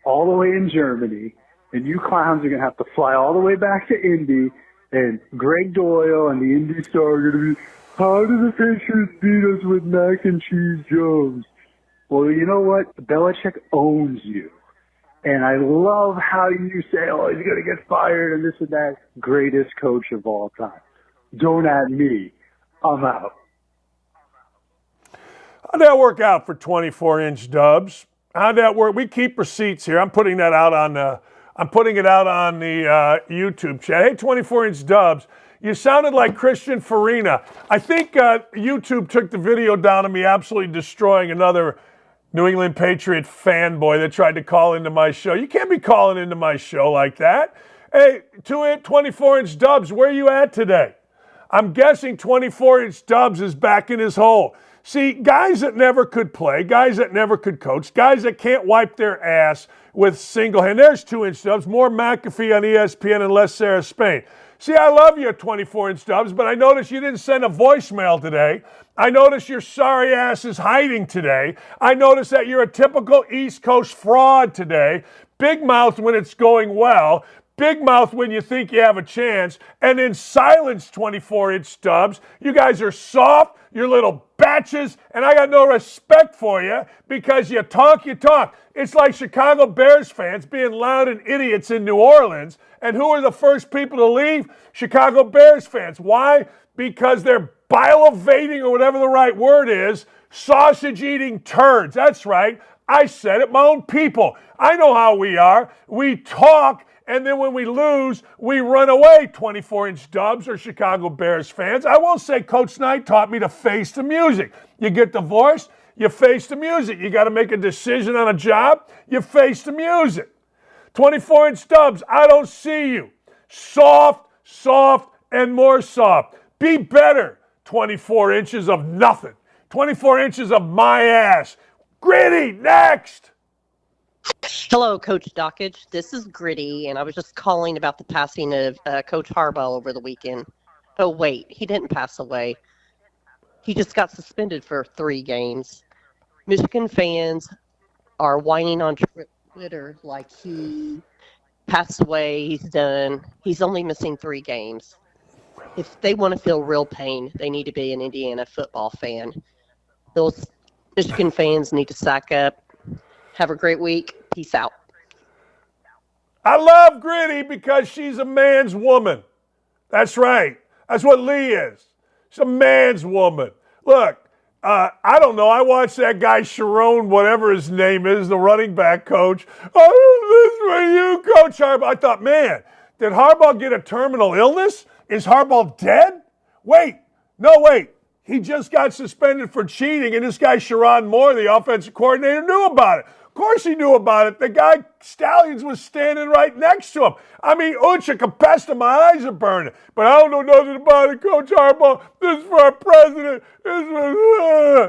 all the way in Germany, and you clowns are going to have to fly all the way back to Indy, and Greg Doyle and the Indy Star are going to be, how do the Patriots beat us with Mac and Cheese Jones? Well, you know what? Belichick owns you. And I love how you say, oh, he's going to get fired and this and that. Greatest coach of all time. Don't add me. I'm out. How'd that work out for 24-inch Dubs? How'd that work? We keep receipts here. I'm putting that out on the YouTube chat. Hey, 24-inch Dubs, you sounded like Christian Farina. I think YouTube took the video down of me absolutely destroying another New England Patriot fanboy that tried to call into my show. You can't be calling into my show like that. Hey, 24-inch Dubs, where are you at today? I'm guessing 24-inch Dubs is back in his hole. See, guys that never could play, guys that never could coach, guys that can't wipe their ass with single hand. There's 2-inch Dubs, more McAfee on ESPN and less Sarah Spain. See, I love you, 24-inch Dubs, but I noticed you didn't send a voicemail today. I noticed your sorry ass is hiding today. I noticed that you're a typical East Coast fraud today. Big mouth when it's going well. Big mouth when you think you have a chance. And then silence, 24-inch Dubs. You guys are soft. You're little batches. And I got no respect for you because you talk. It's like Chicago Bears fans being loud and idiots in New Orleans. And who are the first people to leave? Chicago Bears fans. Why? Because they're bile-evading, or whatever the right word is, sausage-eating turds. That's right. I said it. My own people. I know how we are. We talk, and then when we lose, we run away, 24-inch Dubs or Chicago Bears fans. I will say Coach Knight taught me to face the music. You get divorced, you face the music. You got to make a decision on a job, you face the music. 24-inch Dubs, I don't see you. Soft, and more soft. Be better. 24 inches of nothing. 24 inches of my ass. Gritty, next. Hello, Coach Dakich. This is Gritty, and I was just calling about the passing of Coach Harbaugh over the weekend. Oh, wait, he didn't pass away. He just got suspended for 3 games. Michigan fans are whining on Twitter like he passed away, he's done. He's only missing 3 games. If they want to feel real pain, they need to be an Indiana football fan. Those Michigan fans need to sack up. Have a great week. Peace out. I love Gritty because she's a man's woman. That's right. That's what Lee is. She's a man's woman. Look, I don't know. I watched that guy Sharon, whatever his name is, the running back coach. Oh, this for you, Coach Harbaugh. I thought, man, did Harbaugh get a terminal illness? Is Harbaugh dead? Wait. He just got suspended for cheating, and this guy Sharon Moore, the offensive coordinator, knew about it. Of course he knew about it. The guy, Stallions, was standing right next to him. I mean, Ucha Capesta, my eyes are burning. But I don't know nothing about it, Coach Harbaugh. This is for our president.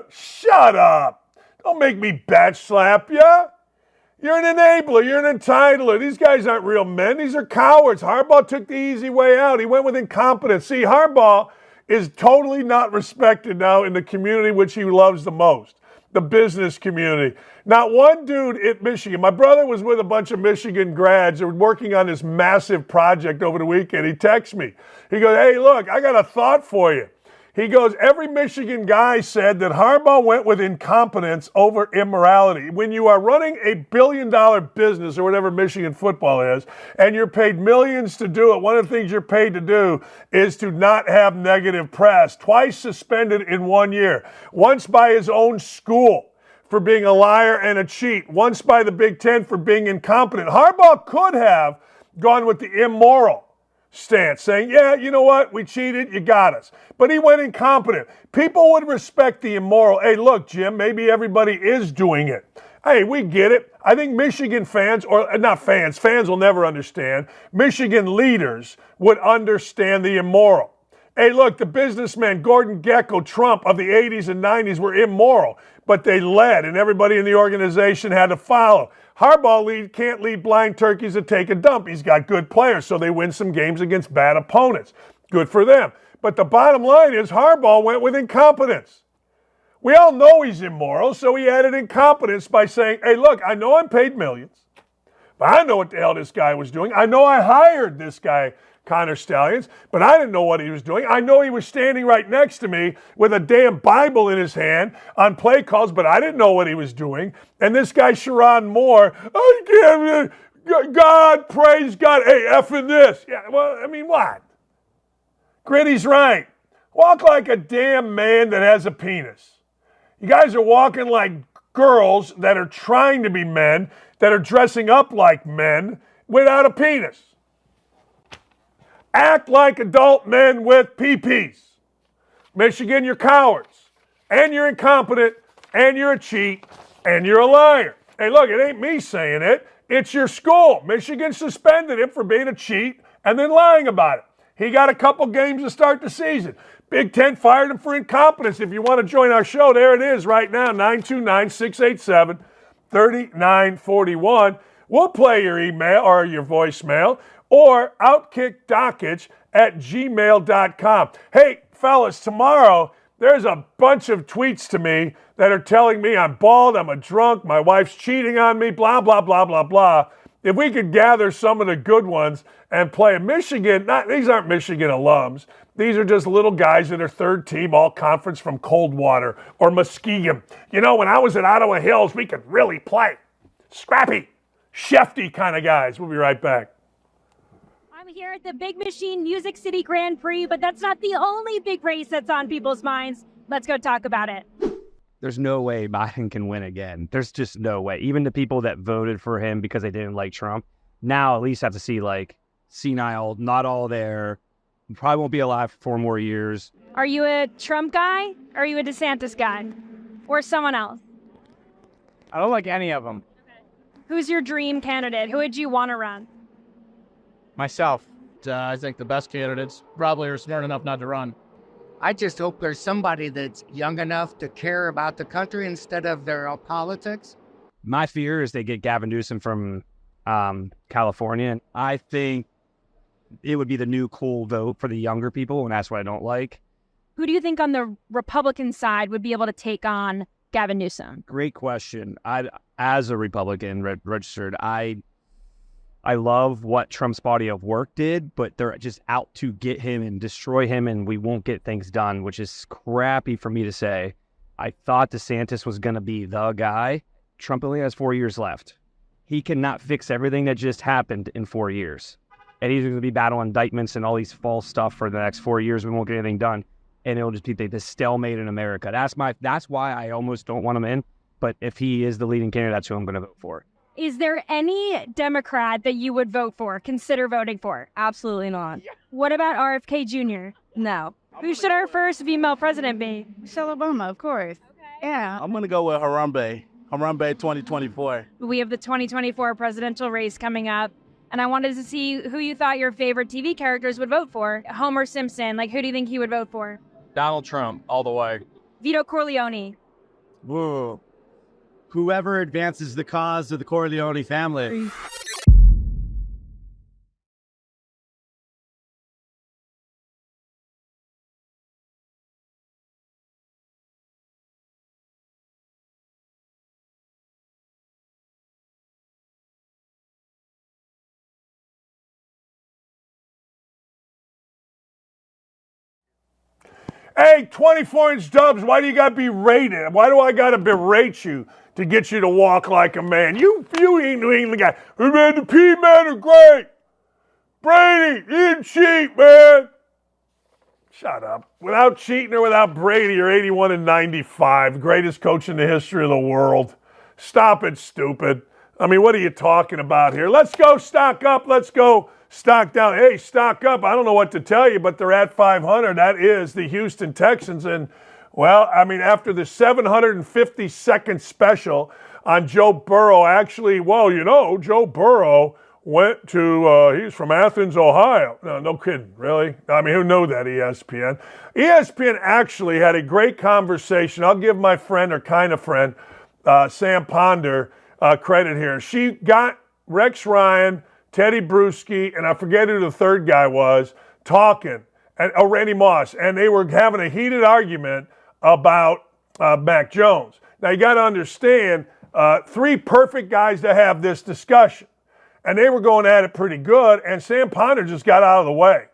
Shut up. Don't make me batch slap ya. You're an enabler. You're an entitler. These guys aren't real men. These are cowards. Harbaugh took the easy way out. He went with incompetence. See, Harbaugh is totally not respected now in the community which he loves the most, the business community. Not one dude at Michigan. My brother was with a bunch of Michigan grads who were working on this massive project over the weekend. He texts me. He goes, hey, look, I got a thought for you. He goes, every Michigan guy said that Harbaugh went with incompetence over immorality. When you are running $1 billion business or whatever Michigan football is, and you're paid millions to do it, one of the things you're paid to do is to not have negative press. Twice suspended in 1 year. Once by his own school for being a liar and a cheat. Once by the Big Ten for being incompetent. Harbaugh could have gone with the immoral stance, saying, yeah, you know what, we cheated, you got us. But he went incompetent. People would respect the immoral. Hey, look, Jim, maybe everybody is doing it. Hey, we get it. I think Michigan fans, or not fans will never understand. Michigan leaders would understand the immoral. Hey, look, the businessmen, Gordon Gekko, Trump of the 80s and 90s were immoral, but they led, and everybody in the organization had to follow. Harbaugh can't lead blind turkeys to take a dump. He's got good players, so they win some games against bad opponents. Good for them. But the bottom line is Harbaugh went with incompetence. We all know he's immoral, so he added incompetence by saying, hey, look, I know I'm paid millions, but I know what the hell this guy was doing. I know I hired this guy, Connor Stallions, but I didn't know what he was doing. I know he was standing right next to me with a damn Bible in his hand on play calls, but I didn't know what he was doing. And this guy, Sharon Moore, I can't, God, praise God. Hey, effing this. Yeah, well, I mean, what? Gritty's right. Walk like a damn man that has a penis. You guys are walking like girls that are trying to be men, that are dressing up like men without a penis. Act like adult men with PPs. Michigan, you're cowards. And you're incompetent. And you're a cheat. And you're a liar. Hey, look, it ain't me saying it. It's your school. Michigan suspended him for being a cheat and then lying about it. He got a couple games to start the season. Big Ten fired him for incompetence. If you want to join our show, there it is right now, 929-687-3941. We'll play your email or your voicemail. Or outkickdakich@gmail.com. Hey, fellas, tomorrow there's a bunch of tweets to me that are telling me I'm bald, I'm a drunk, my wife's cheating on me, blah, blah, blah, blah, blah. If we could gather some of the good ones and play Michigan, these aren't Michigan alums. These are just little guys that are third team all conference from Coldwater or Muskegon. You know, when I was at Ottawa Hills, we could really play. Scrappy, shefty kind of guys. We'll be right back. I'm here at the Big Machine Music City Grand Prix, but that's not the only big race that's on people's minds. Let's go talk about it. There's no way Biden can win again. There's just no way. Even the people that voted for him because they didn't like Trump, now at least have to see like senile, not all there, probably won't be alive for 4 more years. Are you a Trump guy? Or are you a DeSantis guy? Or someone else? I don't like any of them. Who's your dream candidate? Who would you want to run? Myself. I think the best candidates probably are smart enough not to run. I just hope there's somebody that's young enough to care about the country instead of their politics. My fear is they get Gavin Newsom from California. And I think it would be the new cool vote for the younger people, and that's what I don't like. Who do you think on the Republican side would be able to take on Gavin Newsom? Great question. As a Republican registered, I love what Trump's body of work did, but they're just out to get him and destroy him, and we won't get things done, which is crappy for me to say. I thought DeSantis was going to be the guy. Trump only has 4 years left. He cannot fix everything that just happened in 4 years. And he's going to be battling indictments and all these false stuff for the next 4 years. We won't get anything done. And it'll just be this stalemate in America. That's why I almost don't want him in. But if he is the leading candidate, that's who I'm going to vote for. Is there any Democrat that you would vote for, consider voting for? Absolutely not. Yeah. What about RFK Jr.? No. Who should our first female president be? Michelle Obama, of course. Okay. Yeah. I'm going to go with Harambe 2024. We have the 2024 presidential race coming up, and I wanted to see who you thought your favorite TV characters would vote for. Homer Simpson, who do you think he would vote for? Donald Trump, all the way. Vito Corleone. Whoa. Whoever advances the cause of the Corleone family. Hey, 24-inch Dubs, why do you got to be rated? Why do I got to berate you to get you to walk like a man? You ain't New England guy. Hey, man, the P-men are great. Brady, you didn't cheat, man. Shut up. Without cheating or without Brady, you're 81-95. Greatest coach in the history of the world. Stop it, stupid. I mean, what are you talking about here? Let's go stock up. Let's go stock down. Hey, stock up. I don't know what to tell you, but they're at 500. That is the Houston Texans. And, well, I mean, after the 750-second special on Joe Burrow, actually, well, Joe Burrow went to, he's from Athens, Ohio. No kidding, really? I mean, who knew that, ESPN? ESPN actually had a great conversation. I'll give my friend, or kind of friend, Sam Ponder, credit here. She got Rex Ryan, Teddy Bruschi, and I forget who the third guy was, talking, and Randy Moss, and they were having a heated argument about Mac Jones. Now, you got to understand, three perfect guys to have this discussion, and they were going at it pretty good, and Sam Ponder just got out of the way.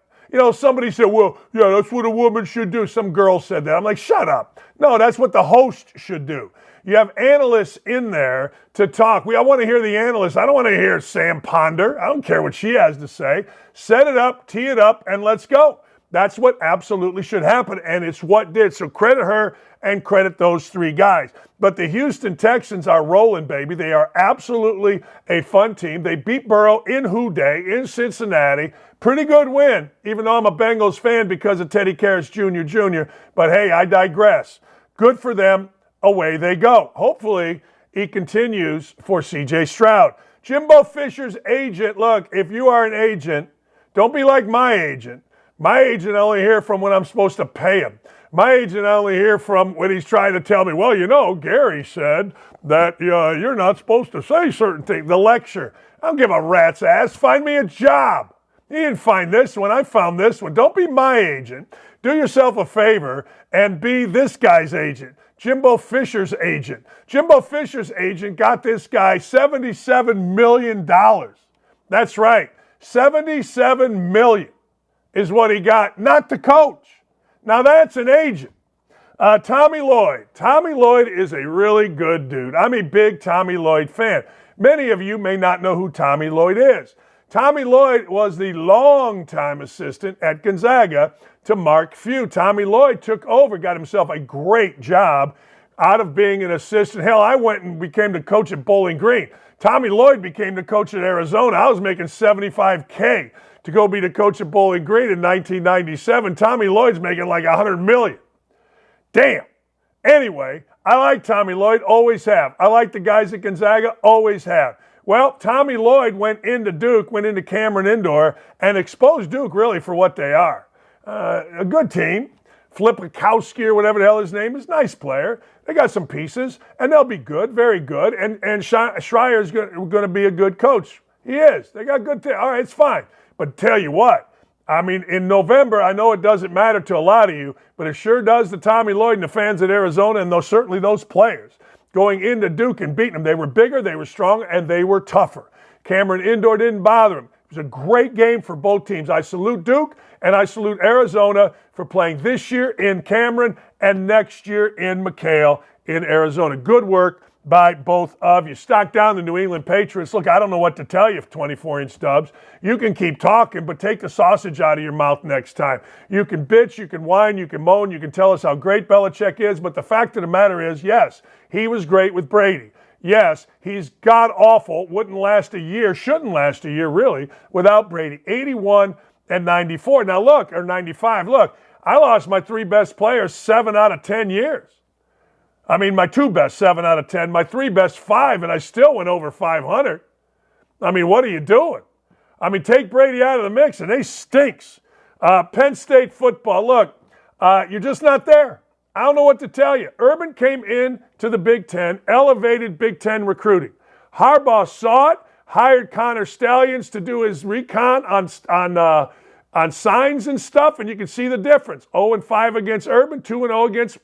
Somebody said, well, yeah, that's what a woman should do. Some girl said that. I'm like, shut up. No, that's what the host should do. You have analysts in there to talk. I want to hear the analysts. I don't want to hear Sam Ponder. I don't care what she has to say. Set it up, tee it up, and let's go. That's what absolutely should happen, and it's what did. So credit her and credit those three guys. But the Houston Texans are rolling, baby. They are absolutely a fun team. They beat Burrow in Houday in Cincinnati. Pretty good win, even though I'm a Bengals fan because of Teddy Karras Jr. But hey, I digress. Good for them. Away they go. Hopefully, he continues for C.J. Stroud. Jimbo Fisher's agent, look, if you are an agent, don't be like my agent. My agent I only hear from when I'm supposed to pay him. My agent I only hear from when he's trying to tell me, well, Gary said that you're not supposed to say certain things. The lecture. I don't give a rat's ass. Find me a job. You didn't find this one. I found this one. Don't be my agent. Do yourself a favor and be this guy's agent. Jimbo Fisher's agent. Jimbo Fisher's agent got this guy $77 million. That's right. $77 million is what he got, not the coach. Now that's an agent. Tommy Lloyd. Tommy Lloyd is a really good dude. I'm a big Tommy Lloyd fan. Many of you may not know who Tommy Lloyd is. Tommy Lloyd was the longtime assistant at Gonzaga to Mark Few. Tommy Lloyd took over, got himself a great job out of being an assistant. Hell, I went and became the coach at Bowling Green. Tommy Lloyd became the coach at Arizona. I was making $75K to go be the coach at Bowling Green in 1997. Tommy Lloyd's making like $100 million. Damn. Anyway, I like Tommy Lloyd, always have. I like the guys at Gonzaga, always have. Well, Tommy Lloyd went into Duke, went into Cameron Indoor, and exposed Duke really for what they are. A good team. Flipikowski or whatever the hell his name is, nice player. They got some pieces, and they'll be good, very good. And Schreier's going to be a good coach. He is. They got good things. All right, it's fine. But tell you what, I mean, in November, I know it doesn't matter to a lot of you, but it sure does to Tommy Lloyd and the fans at Arizona, and certainly those players going into Duke and beating them. They were bigger, they were stronger, and they were tougher. Cameron Indoor didn't bother them. It was a great game for both teams. I salute Duke, and I salute Arizona for playing this year in Cameron and next year in McHale in Arizona. Good work by both of you. Stock down the New England Patriots. Look, I don't know what to tell you, 24-inch Dubs. You can keep talking, but take the sausage out of your mouth next time. You can bitch, you can whine, you can moan, you can tell us how great Belichick is, but the fact of the matter is, yes, he was great with Brady. Yes, he's god-awful, wouldn't last a year, shouldn't last a year, really, without Brady. 81 and 94. Now look, or 95. Look, I lost my 3 best players 7 out of 10 years. I mean, my 2 best, 7 out of 10. My 3 best, 5, and I still went over 500. I mean, what are you doing? I mean, take Brady out of the mix, and they stinks. Penn State football, look, you're just not there. I don't know what to tell you. Urban came in to the Big Ten, elevated Big Ten recruiting. Harbaugh saw it, hired Connor Stallions to do his recon on signs and stuff, and you can see the difference. 0-5 against Urban, 2-0 against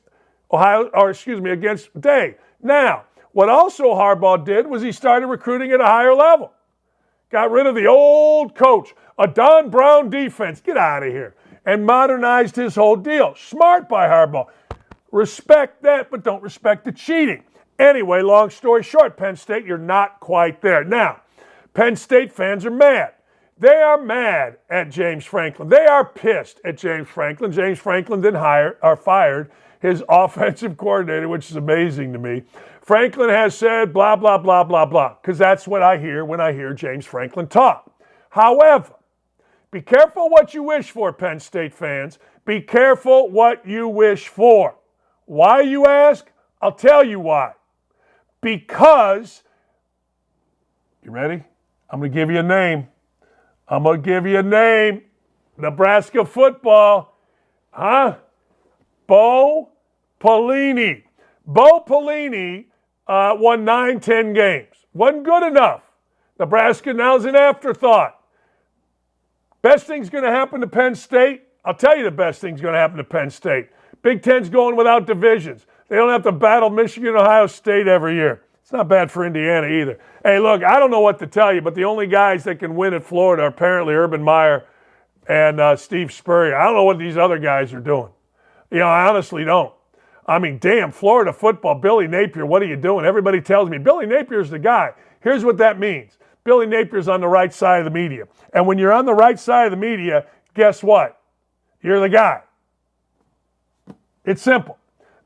against Day. Now, what also Harbaugh did was he started recruiting at a higher level. Got rid of the old coach, a Don Brown defense. Get out of here. And modernized his whole deal. Smart by Harbaugh. Respect that, but don't respect the cheating. Anyway, long story short, Penn State, you're not quite there. Now, Penn State fans are mad. They are mad at James Franklin. They are pissed at James Franklin. James Franklin then fired his offensive coordinator, which is amazing to me. Franklin has said blah, blah, blah, blah, blah, because that's what I hear when I hear James Franklin talk. However, be careful what you wish for, Penn State fans. Be careful what you wish for. Why, you ask? I'll tell you why. Because, you ready? I'm going to give you a name. Nebraska football. Bo Pelini. Bo Pelini won 9-10 games. Wasn't good enough. Nebraska now is an afterthought. Best thing's going to happen to Penn State? I'll tell you the best thing's going to happen to Penn State. Big Ten's going without divisions. They don't have to battle Michigan and Ohio State every year. It's not bad for Indiana either. Hey, look, I don't know what to tell you, but the only guys that can win at Florida are apparently Urban Meyer and Steve Spurrier. I don't know what these other guys are doing. You know, I honestly don't. I mean, damn, Florida football, Billy Napier, what are you doing? Everybody tells me, Billy Napier's the guy. Here's what that means. Billy Napier's on the right side of the media. And when you're on the right side of the media, guess what? You're the guy. It's simple.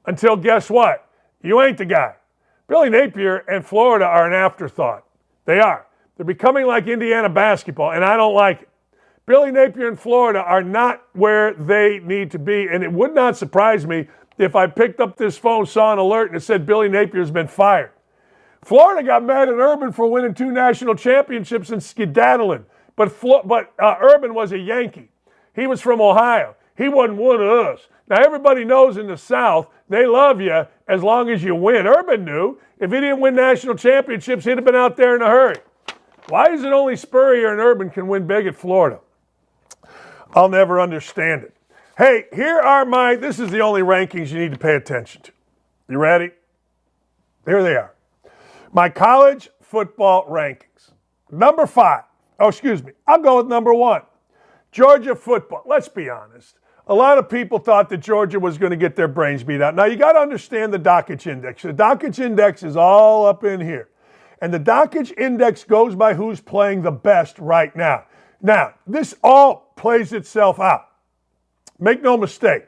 Until guess what? You ain't the guy. Billy Napier and Florida are an afterthought. They are. They're becoming like Indiana basketball, and I don't like it. Billy Napier and Florida are not where they need to be, and it would not surprise me if I picked up this phone, saw an alert, and it said Billy Napier's been fired. Florida got mad at Urban for winning 2 national championships and skedaddling, but Urban was a Yankee. He was from Ohio. He wasn't one of us. Now, everybody knows in the South, they love you as long as you win. Urban knew if he didn't win national championships, he'd have been out there in a hurry. Why is it only Spurrier and Urban can win big at Florida? I'll never understand it. Hey, this is the only rankings you need to pay attention to. You ready? Here they are. My college football rankings. Number 5. I'll go with number 1. Georgia football. Let's be honest. A lot of people thought that Georgia was going to get their brains beat out. Now, you got to understand the Dakich index. The Dakich index is all up in here. And the Dakich index goes by who's playing the best right now. Now, this all plays itself out. Make no mistake.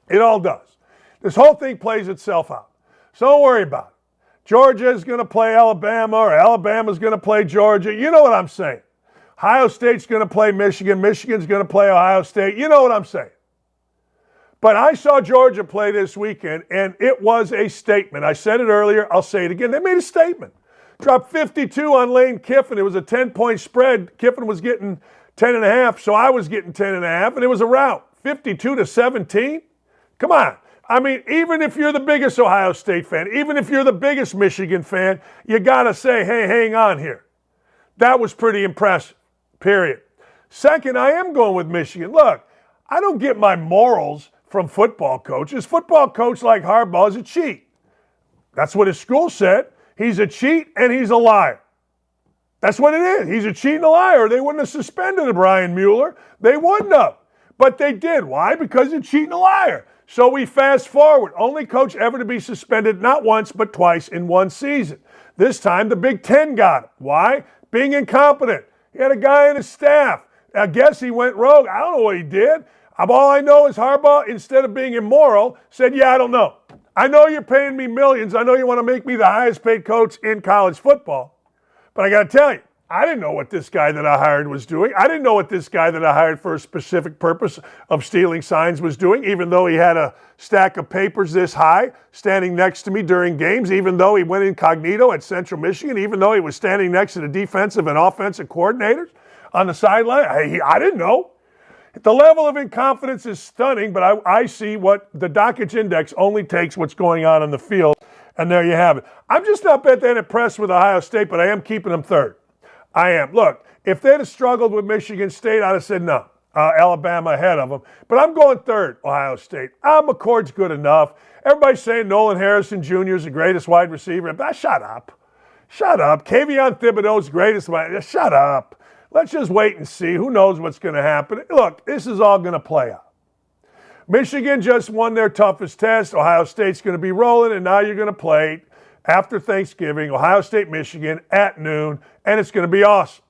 It all does. This whole thing plays itself out. So don't worry about it. Georgia is going to play Alabama, or Alabama's going to play Georgia. You know what I'm saying. Ohio State's going to play Michigan. Michigan's going to play Ohio State. You know what I'm saying. But I saw Georgia play this weekend, and it was a statement. I said it earlier. I'll say it again. They made a statement. Dropped 52 on Lane Kiffin. It was a 10-point spread. Kiffin was getting 10.5, so I was getting 10.5, and it was a rout. 52-17? Come on. I mean, even if you're the biggest Ohio State fan, even if you're the biggest Michigan fan, you got to say, hey, hang on here. That was pretty impressive, period. Second, I am going with Michigan. Look, I don't get my morals from football coaches. Football coach like Harbaugh is a cheat. That's what his school said. He's a cheat and he's a liar. That's what it is. He's a cheat and a liar. They wouldn't have suspended Brian Mueller. They wouldn't have. But they did. Why? Because he's a cheat and a liar. So we fast forward. Only coach ever to be suspended not once but twice in one season. This time the Big Ten got him. Why? Being incompetent. He had a guy on his staff. I guess he went rogue. I don't know what he did. All I know is Harbaugh, instead of being immoral, said, yeah, I don't know. I know you're paying me millions. I know you want to make me the highest paid coach in college football. But I got to tell you, I didn't know what this guy that I hired was doing. I didn't know what this guy that I hired for a specific purpose of stealing signs was doing, even though he had a stack of papers this high standing next to me during games, even though he went incognito at Central Michigan, even though he was standing next to the defensive and offensive coordinators on the sideline. I didn't know. The level of incompetence is stunning, but I see what the Dakich index only takes what's going on in the field, and there you have it. I'm just not that impressed with Ohio State, but I am keeping them third. I am. Look, if they'd have struggled with Michigan State, I'd have said no. Alabama ahead of them. But I'm going third, Ohio State. McCord's good enough. Everybody's saying Nolan Harrison Jr. is the greatest wide receiver. Shut up. Shut up. Kayvon Thibodeau's greatest wide. Shut up. Let's just wait and see. Who knows what's going to happen? Look, this is all going to play out. Michigan just won their toughest test. Ohio State's going to be rolling, and now you're going to play after Thanksgiving, Ohio State, Michigan at noon, and it's going to be awesome.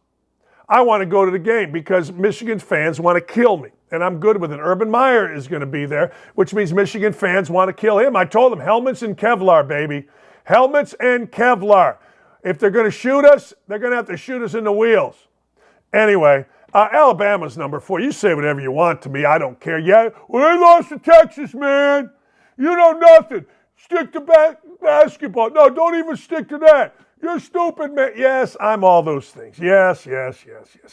I want to go to the game because Michigan fans want to kill me, and I'm good with it. Urban Meyer is going to be there, which means Michigan fans want to kill him. I told them helmets and Kevlar, baby. Helmets and Kevlar. If they're going to shoot us, they're going to have to shoot us in the wheels. Anyway, Alabama's number 4. You say whatever you want to me. I don't care. Yeah, well, they lost to Texas, man. You know nothing. Stick to basketball. No, don't even stick to that. You're stupid, man. Yes, I'm all those things. Yes.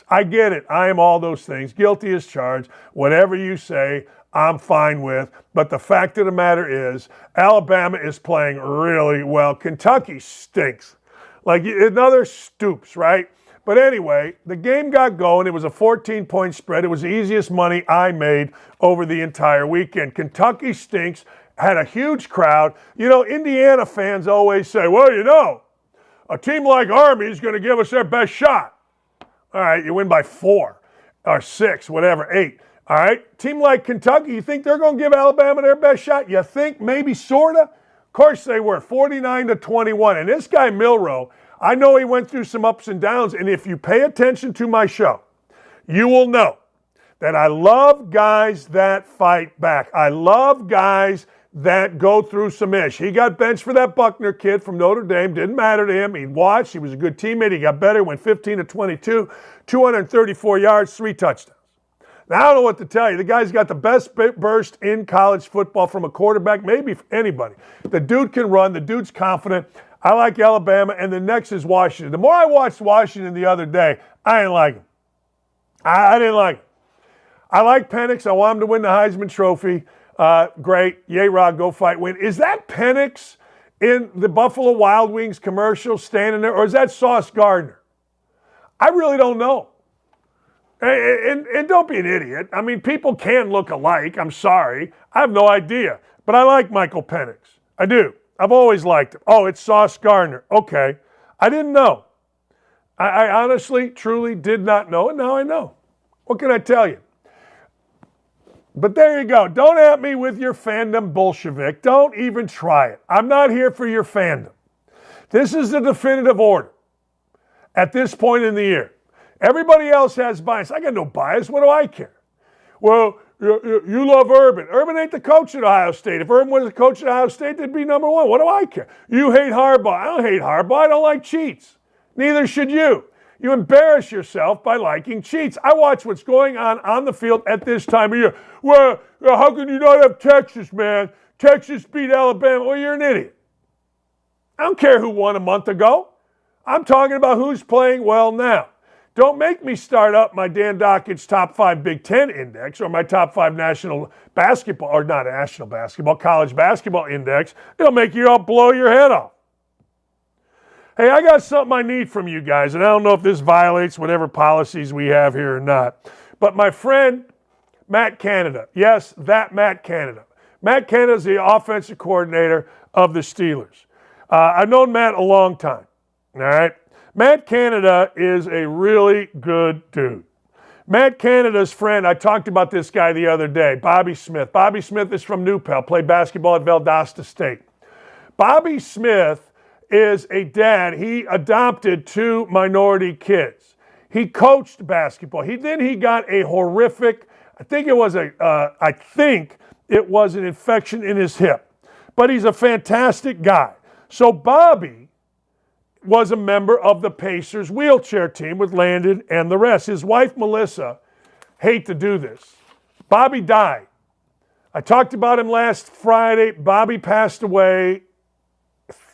I get it. I am all those things. Guilty as charged. Whatever you say, I'm fine with. But the fact of the matter is, Alabama is playing really well. Kentucky stinks. Like another Stoops, right? But anyway, the game got going. It was a 14-point spread. It was the easiest money I made over the entire weekend. Kentucky stinks. Had a huge crowd. You know, Indiana fans always say, well, you know, a team like Army is going to give us their best shot. All right, you win by 4 or 6, whatever, 8. All right, team like Kentucky, you think they're going to give Alabama their best shot? You think? Maybe, sort of? Of course they were, 49-21. And this guy, Milroe, I know he went through some ups and downs, and if you pay attention to my show, you will know that I love guys that fight back. I love guys that go through some ish. He got benched for that Buckner kid from Notre Dame. Didn't matter to him. He watched. He was a good teammate. He got better. Went 15-22, 234 yards, 3 touchdowns. Now, I don't know what to tell you. The guy's got the best burst in college football from a quarterback, maybe anybody. The dude can run. The dude's confident. I like Alabama, and the next is Washington. The more I watched Washington the other day, I didn't like him. I didn't like him. I like Penix. I want him to win the Heisman Trophy. Great. Yay, Rod, go fight, win. Is that Penix in the Buffalo Wild Wings commercial standing there, or is that Sauce Gardner? I really don't know. And don't be an idiot. I mean, people can look alike. I'm sorry. I have no idea. But I like Michael Penix. I do. I've always liked him. Oh, it's Sauce Gardner. Okay. I didn't know. I honestly, truly did not know, and now I know. What can I tell you? But there you go. Don't at me with your fandom Bolshevik. Don't even try it. I'm not here for your fandom. This is the definitive order at this point in the year. Everybody else has bias. I got no bias. What do I care? Well, you love Urban. Urban ain't the coach at Ohio State. If Urban was the coach at Ohio State, they'd be number 1. What do I care? You hate Harbaugh. I don't hate Harbaugh. I don't like cheats. Neither should you. You embarrass yourself by liking cheats. I watch what's going on the field at this time of year. Well, how can you not have Texas, man? Texas beat Alabama. Well, you're an idiot. I don't care who won a month ago. I'm talking about who's playing well now. Don't make me start up my Dan Dakich top 5 Big Ten index or my top 5 national basketball, or not national basketball, college basketball index. It'll make you all blow your head off. Hey, I got something I need from you guys, and I don't know if this violates whatever policies we have here or not. But my friend, Matt Canada, yes, that Matt Canada. Matt Canada is the offensive coordinator of the Steelers. I've known Matt a long time, all right? Matt Canada is a really good dude. Matt Canada's friend, I talked about this guy the other day, Bobby Smith. Bobby Smith is from New Pal, played basketball at Valdosta State. Bobby Smith is a dad. He adopted 2 minority kids. He coached basketball. Then he got a horrific, I think it was an infection in his hip. But he's a fantastic guy. So Bobby was a member of the Pacers wheelchair team with Landon and the rest. His wife, Melissa, hate to do this. Bobby died. I talked about him last Friday. Bobby passed away,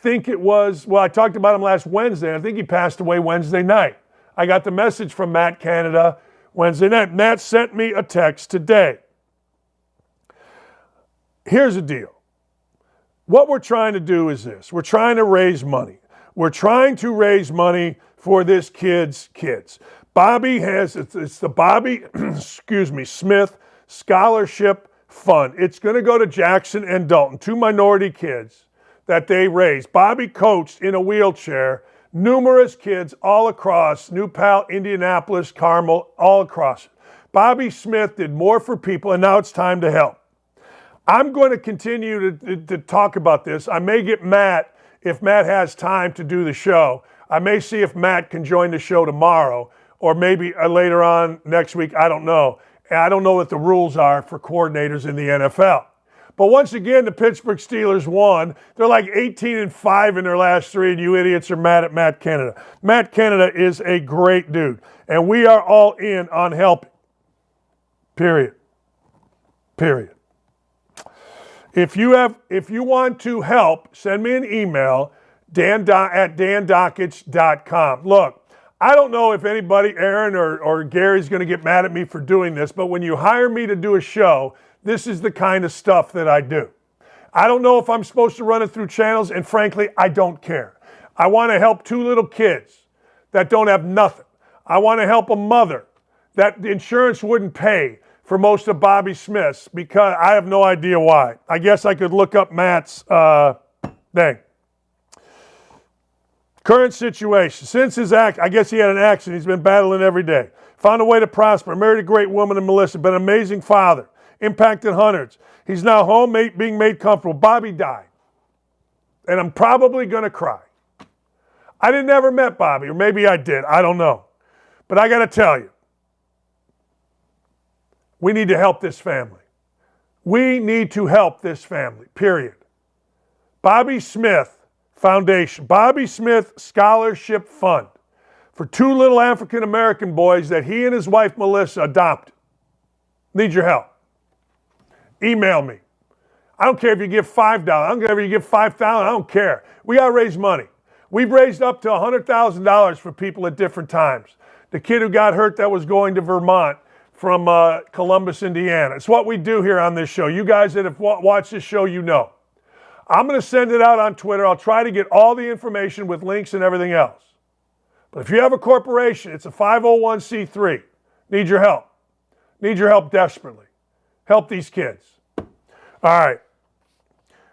I talked about him last Wednesday. I think he passed away Wednesday night. I got the message from Matt Canada Wednesday night. Matt sent me a text today. Here's the deal. What we're trying to do is this. We're trying to raise money. We're trying to raise money for this kid's kids. Bobby has, it's the Bobby, Smith Scholarship Fund. It's going to go to Jackson and Dalton, 2 minority kids that they raised. Bobby coached in a wheelchair numerous kids all across New Pal, Indianapolis, Carmel, all across it. Bobby Smith did more for people, and now it's time to help. I'm going to continue to talk about this. I may get Matt, if Matt has time to do the show. I may see if Matt can join the show tomorrow or maybe later on next week. I don't know. And I don't know what the rules are for coordinators in the NFL. But once again, the Pittsburgh Steelers won. They're like 18-5 in their last 3, and you idiots are mad at Matt Canada. Matt Canada is a great dude, and we are all in on helping. Period. If you want to help, send me an email, at dandakich.com. Look, I don't know if anybody, Aaron or Gary's going to get mad at me for doing this, but when you hire me to do a show, this is the kind of stuff that I do. I don't know if I'm supposed to run it through channels, and frankly, I don't care. I want to help 2 little kids that don't have nothing. I want to help a mother that the insurance wouldn't pay for most of Bobby Smith's, because I have no idea why. I guess I could look up Matt's thing. Current situation. Since his I guess he had an accident. He's been battling every day. Found a way to prosper. Married a great woman in Melissa. Been an amazing father. Impacted hundreds. He's now home, being made comfortable. Bobby died. And I'm probably going to cry. I didn't ever met Bobby, or maybe I did. I don't know. But I got to tell you, we need to help this family. We need to help this family, period. Bobby Smith Foundation, Bobby Smith Scholarship Fund for 2 little African-American boys that he and his wife, Melissa, adopted. Need your help. Email me. I don't care if you give $5. I don't care if you give $5,000. I don't care. We got to raise money. We've raised up to $100,000 for people at different times. The kid who got hurt that was going to Vermont from Columbus, Indiana. It's what we do here on this show. You guys that have watched this show, you know. I'm going to send it out on Twitter. I'll try to get all the information with links and everything else. But if you have a corporation, it's a 501c3. Need your help. Need your help desperately. Help these kids. All right.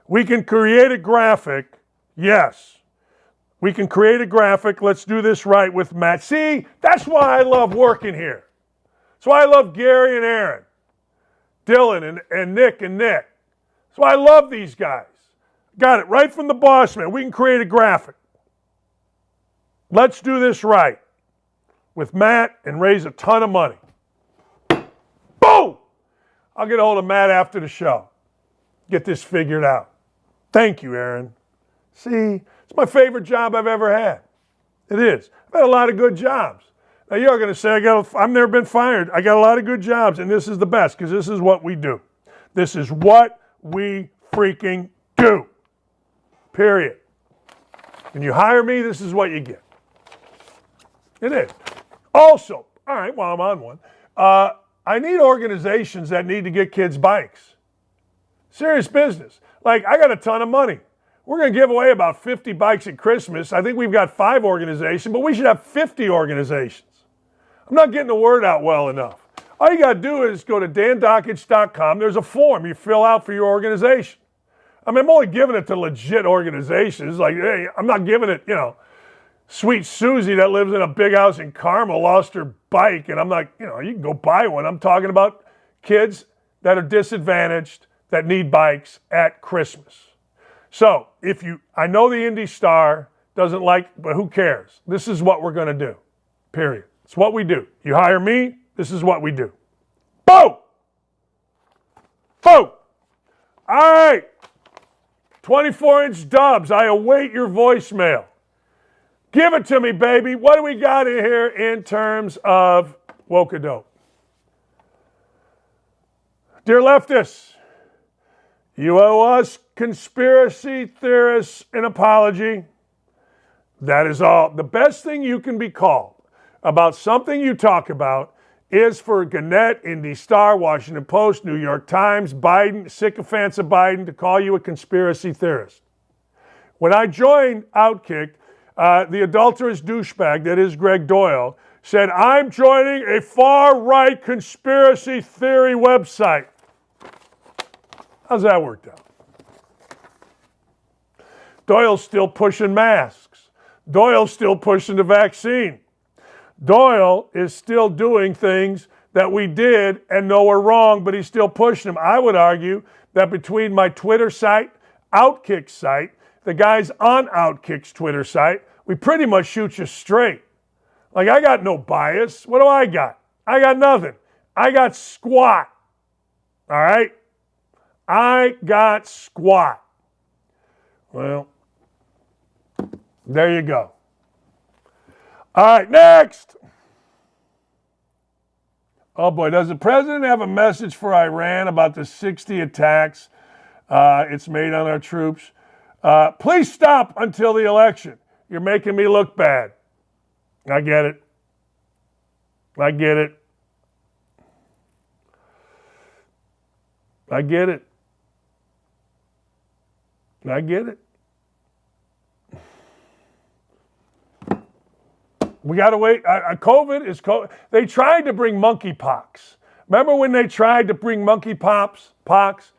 We can create a graphic. Yes. We can create a graphic. Let's do this right with Matt. See, that's why I love working here. That's why I love Gary and Aaron, Dylan and Nick and Nick. That's why I love these guys. Got it right from the boss man. We can create a graphic. Let's do this right with Matt and raise a ton of money. Boom! I'll get a hold of Matt after the show. Get this figured out. Thank you, Aaron. See, it's my favorite job I've ever had. It is. I've had a lot of good jobs. Now, you're going to say, I've never been fired. I got a lot of good jobs, and this is the best because this is what we do. This is what we freaking do. Period. When you hire me, this is what you get. It is. Also, all right, while I'm on one, I need organizations that need to get kids bikes. Serious business. Like, I got a ton of money. We're going to give away about 50 bikes at Christmas. I think we've got 5 organizations, but we should have 50 organizations. I'm not getting the word out well enough. All you got to do is go to dandakich.com. There's a form you fill out for your organization. I mean, I'm only giving it to legit organizations. Like, hey, I'm not giving it, Sweet Susie that lives in a big house in Carmel lost her bike, and I'm like, you can go buy one. I'm talking about kids that are disadvantaged that need bikes at Christmas. So I know the Indy Star doesn't like, but who cares? This is what we're going to do, period. It's what we do. You hire me, this is what we do. Boom! Boom! All right. 24-inch dubs, I await your voicemail. Give it to me, baby. What do we got in here in terms of woke-a-dope? Dear leftists, you owe us conspiracy theorists an apology. That is all. The best thing you can be called about something you talk about is for Gannett, Indy Star, Washington Post, New York Times, Biden, sycophants of Biden to call you a conspiracy theorist. When I joined OutKick, the adulterous douchebag that is Greg Doyle said, I'm joining a far-right conspiracy theory website. How's that worked out? Doyle's still pushing masks. Doyle's still pushing the vaccine. Doyle is still doing things that we did and know are wrong, but he's still pushing them. I would argue that between my Twitter site, OutKick's site, the guys on OutKick's Twitter site, we pretty much shoot you straight. Like, I got no bias. What do I got? I got nothing. I got squat. All right? I got squat. Well, there you go. All right, next. Oh, boy. Does the president have a message for Iran about the 60 attacks it's made on our troops? Please stop until the election. You're making me look bad. I get it. I get it. I get it. I get it. We got to wait. COVID is COVID. They tried to bring monkeypox. Remember when they tried to bring monkeypox?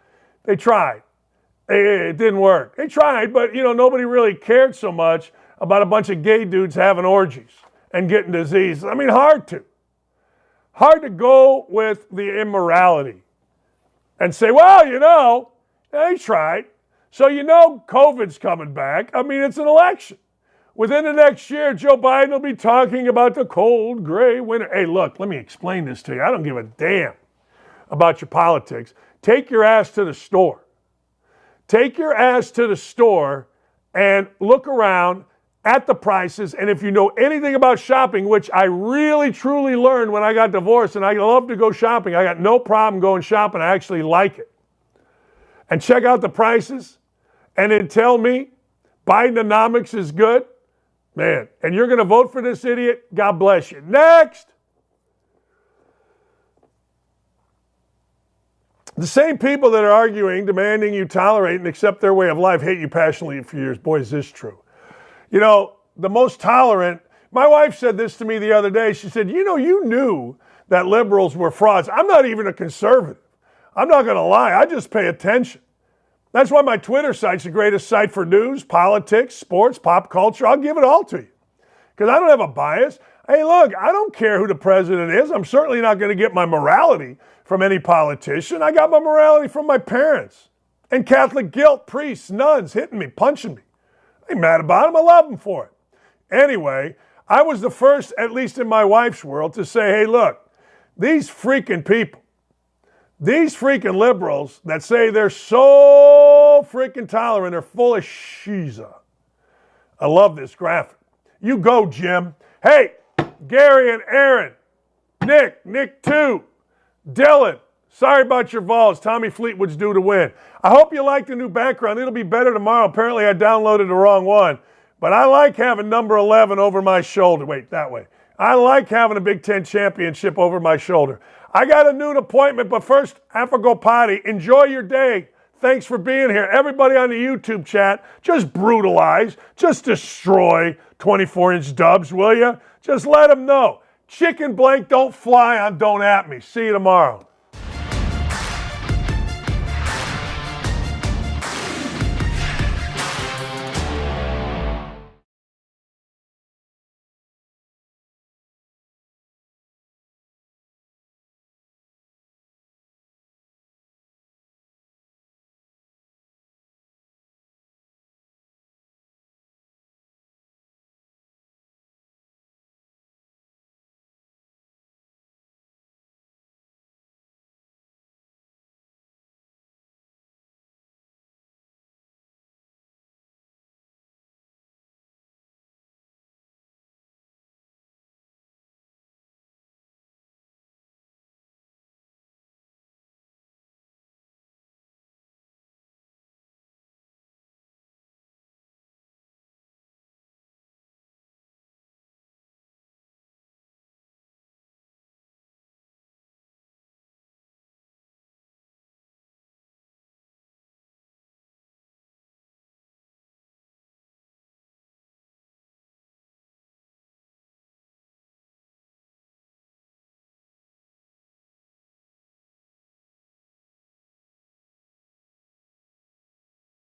They tried. It didn't work. They tried, but nobody really cared so much about a bunch of gay dudes having orgies and getting disease. I mean, hard to go with the immorality and say, well, they tried. So COVID's coming back. I mean, it's an election. Within the next year, Joe Biden will be talking about the cold, gray winter. Hey, look, let me explain this to you. I don't give a damn about your politics. Take your ass to the store. Take your ass to the store and look around at the prices. And if you know anything about shopping, which I really, truly learned when I got divorced, and I love to go shopping. I got no problem going shopping. I actually like it. And check out the prices and then tell me Bidenomics is good. Man, and you're going to vote for this idiot? God bless you. Next. The same people that are arguing, demanding you tolerate and accept their way of life, hate you passionately for years. Boy, is this true. The most tolerant, my wife said this to me the other day. She said, you knew that liberals were frauds. I'm not even a conservative. I'm not going to lie. I just pay attention. That's why my Twitter site's the greatest site for news, politics, sports, pop culture. I'll give it all to you because I don't have a bias. Hey, look, I don't care who the president is. I'm certainly not going to get my morality from any politician. I got my morality from my parents and Catholic guilt, priests, nuns hitting me, punching me. I ain't mad about them. I love them for it. Anyway, I was the first, at least in my wife's world, to say, hey, look, these freaking people, these freaking liberals that say they're so freaking tolerant are full of shiza. I love this graphic. You go, Jim. Hey, Gary and Aaron, Nick 2, Dylan, sorry about your Vols. Tommy Fleetwood's due to win. I hope you like the new background. It'll be better tomorrow. Apparently I downloaded the wrong one. But I like having number 11 over my shoulder. Wait, that way. I like having a Big Ten championship over my shoulder. I got a noon appointment, but first, I have to go potty. Enjoy your day. Thanks for being here. Everybody on the YouTube chat, just brutalize, just destroy 24-inch dubs, will you? Just let them know. Chicken blank don't fly on Don't At Me. See you tomorrow.